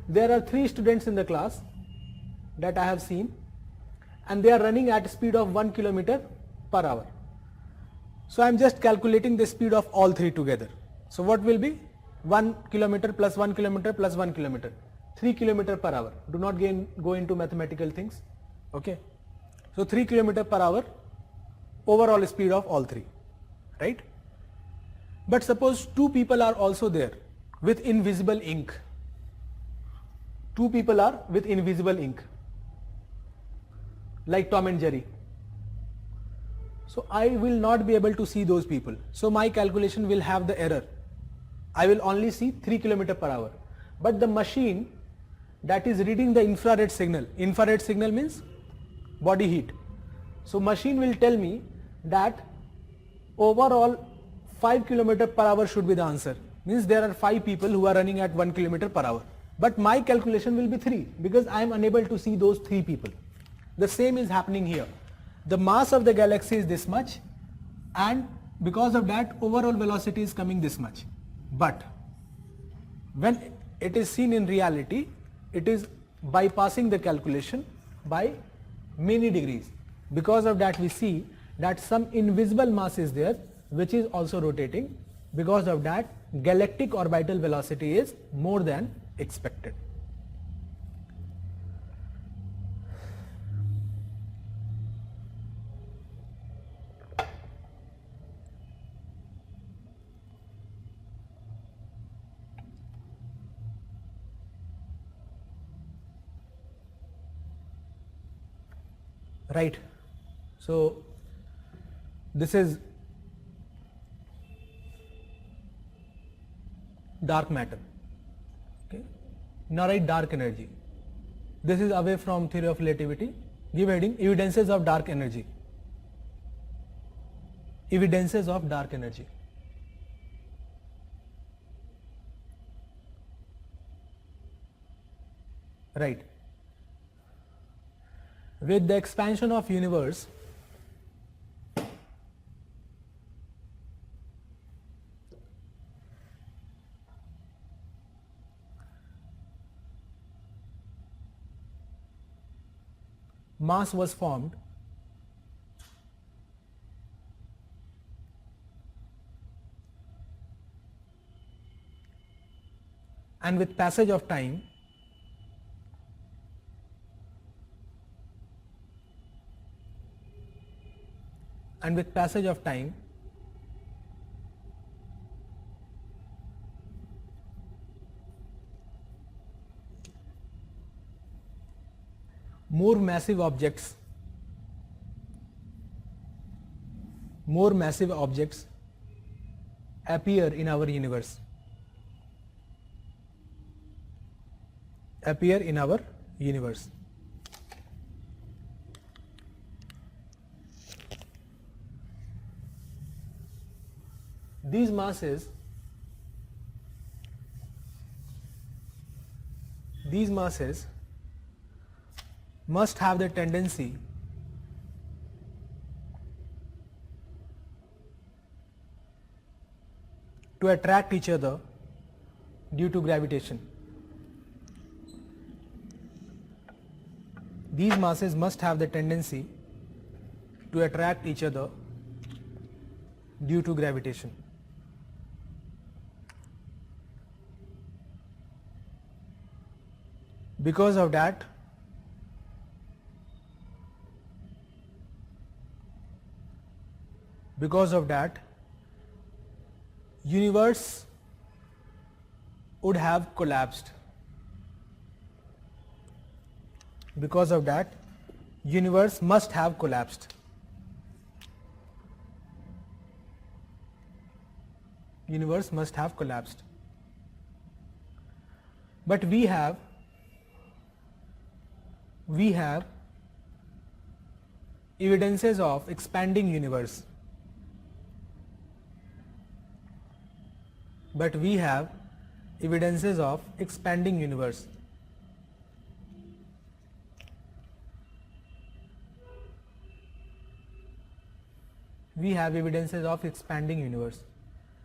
There are 3 students in the class that I have seen and they are running at a speed of 1 km per hour. So I am just calculating the speed of all 3 together. So what will be 1 km plus 1 km plus 1 km? 3 kilometer per hour. Do not go into mathematical things. Okay. So 3 kilometer per hour overall speed of all three, right? But suppose two people are also there with invisible ink. Two people are with invisible ink, like Tom and Jerry. So I will not be able to see those people. So my calculation will have the error. I will only see 3 kilometer per hour. But the machine that is reading the infrared signal means body heat. So machine will tell me that overall 5 kilometer per hour should be the answer. Means there are 5 people who are running at 1 kilometer per hour. But my calculation will be 3 because I am unable to see those 3 people. The same is happening here. The mass of the galaxy is this much, and because of that overall velocity is coming this much. But when it is seen in reality, it is bypassing the calculation by many degrees. Because of that we see that some invisible mass is there which is also rotating. Because of that galactic orbital velocity is more than expected. Right. So this is dark matter. Okay. Now write dark energy. This is away from theory of relativity. Give heading evidences of dark energy. Evidences of dark energy. Right. With the expansion of universe, mass was formed and with passage of time more massive objects appear in our universe. These masses must have the tendency to attract each other due to gravitation. These masses must have the tendency to attract each other due to gravitation. Because of that, universe would have collapsed. Because of that, universe must have collapsed. Universe must have collapsed. But we have evidences of expanding universe. We have evidences of expanding universe.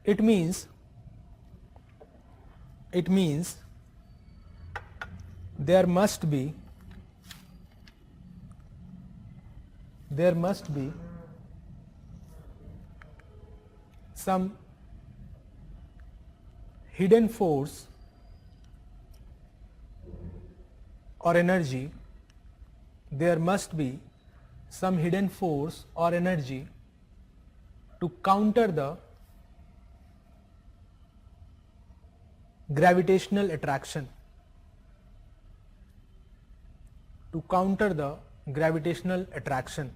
It means there must be some hidden force or energy, there must be some hidden force or energy to counter the gravitational attraction, to counter the gravitational attraction,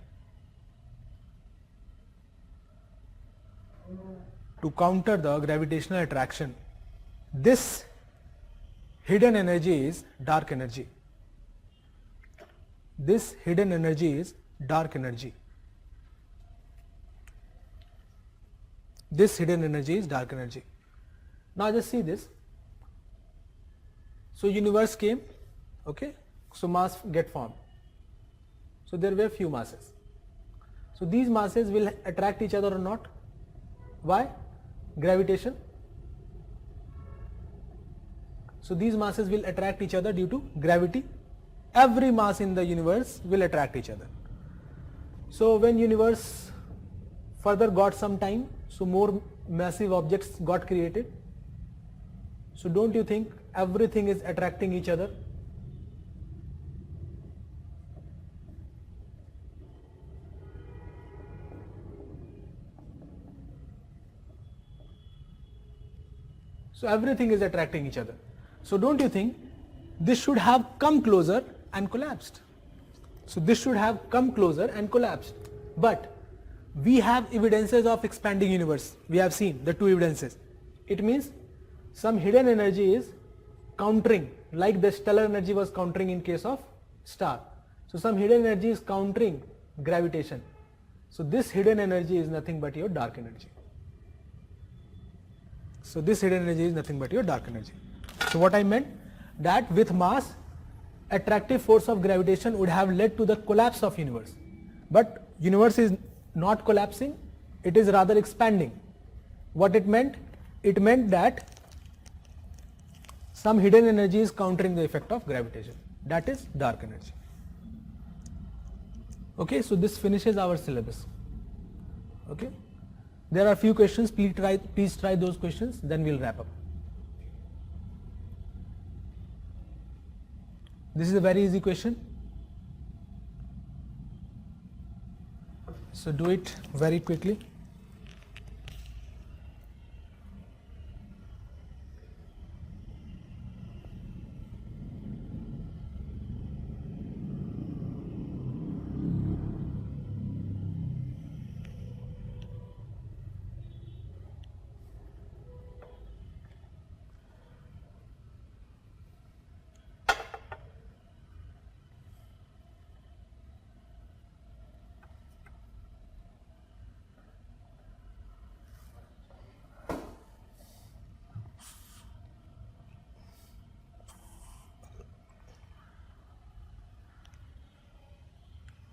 to counter the gravitational attraction. This hidden energy is dark energy. This hidden energy is dark energy. This hidden energy is dark energy. Now just see this. So universe came, okay, so mass get formed. So there were few masses. So these masses will attract each other or not? Why? Gravitation. So these masses will attract each other due to gravity. Every mass in the universe will attract each other. So when universe further got some time, so more massive objects got created. So don't you think everything is attracting each other? So everything is attracting each other. So don't you think this should have come closer and collapsed? So this should have come closer and collapsed. But we have evidences of expanding universe. We have seen the two evidences. It means some hidden energy is countering, like the stellar energy was countering in case of star. So some hidden energy is countering gravitation. So this hidden energy is nothing but your dark energy. So this hidden energy is nothing but your dark energy. So what I meant, that with mass, attractive force of gravitation would have led to the collapse of universe. But universe is not collapsing, it is rather expanding. What it meant? It meant that some hidden energy is countering the effect of gravitation. That is dark energy. Okay, so this finishes our syllabus. Okay. There are few questions, please try those questions, then we'll wrap up. This is a very easy question. So do it very quickly.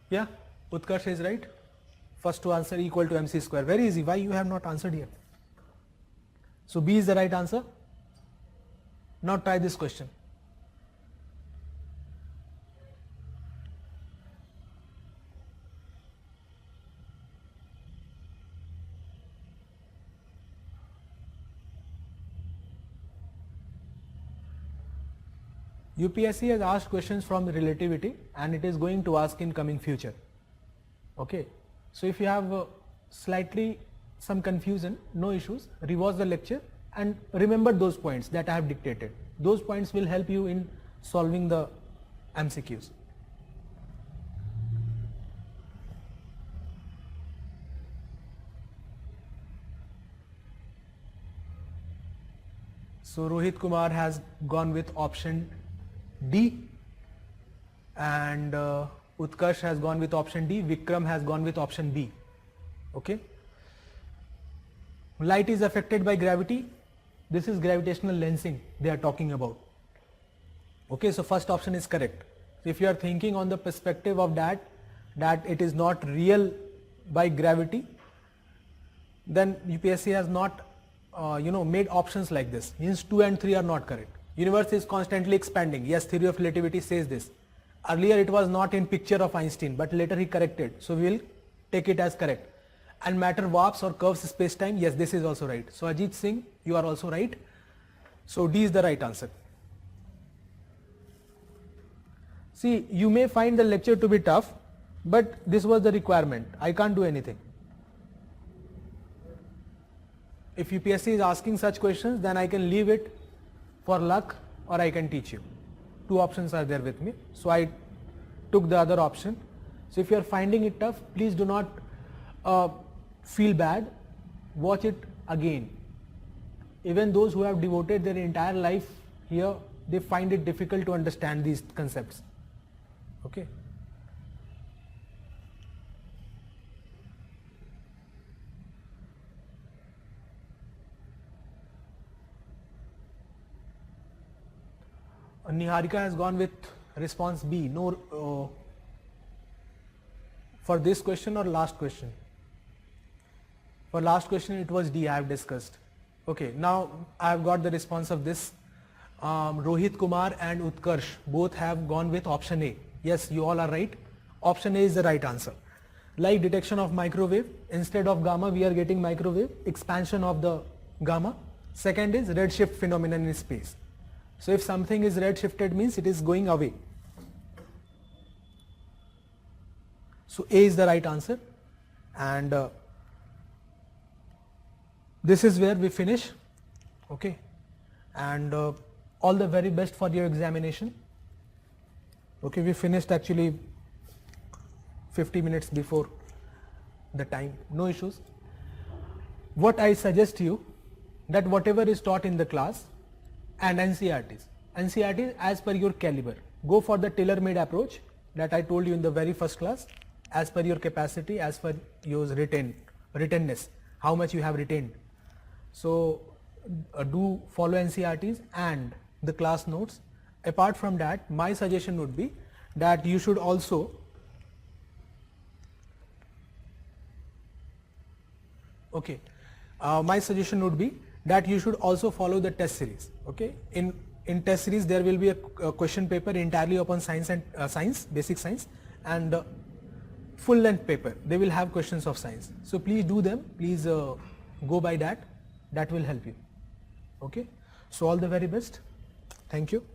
Yeah, Utkarsh is right. First to answer equal to mc square. Very easy. Why you have not answered yet? So B is the right answer. Now try this question. UPSC has asked questions from relativity and it is going to ask in coming future. Okay. So if you have slightly some confusion, no issues, rewatch the lecture and remember those points that I have dictated. Those points will help you in solving the MCQs. So Rohit Kumar has gone with option D and Utkarsh has gone with option D, Vikram has gone with option B. Okay. Light is affected by gravity. This is gravitational lensing they are talking about. Okay, so first option is correct. If you are thinking on the perspective of that it is not real by gravity, then UPSC has not made options like this. Means 2 and 3 are not correct. Universe is constantly expanding. Yes, theory of relativity says this. Earlier it was not in picture of Einstein, but later he corrected. So we will take it as correct. And matter warps or curves space-time. Yes, this is also right. So Ajit Singh, you are also right. So D is the right answer. See, you may find the lecture to be tough, but this was the requirement. I can't do anything. If UPSC is asking such questions, then I can leave it for luck or I can teach you. Two options are there with me. So I took the other option. So if you are finding it tough, please do not feel bad. Watch it again. Even those who have devoted their entire life here, they find it difficult to understand these concepts. Okay. Niharika has gone with response B. No, for this question or last question? For last question it was D, I have discussed. Okay, now I have got the response of this. Rohit Kumar and Utkarsh both have gone with option A. Yes, you all are right. Option A is the right answer. Like detection of microwave, instead of gamma we are getting microwave, expansion of the gamma. Second is redshift phenomenon in space. So if something is redshifted means it is going away. So A is the right answer, and this is where we finish. Okay, and all the very best for your examination. Okay, we finished actually 50 minutes before the time, no issues. What I suggest you, that whatever is taught in the class and NCERTs as per your caliber, go for the tailor-made approach that I told you in the very first class, as per your capacity, as per your rettenness, how much you have retained. So do follow NCERTs and the class notes. Apart from that, my suggestion would be that you should also my suggestion would be that you should also follow the test series. Okay, in test series there will be a question paper entirely upon science and basic science, and full length paper they will have questions of science. So please do them, please go by that will help you. Okay, so all the very best. Thank you.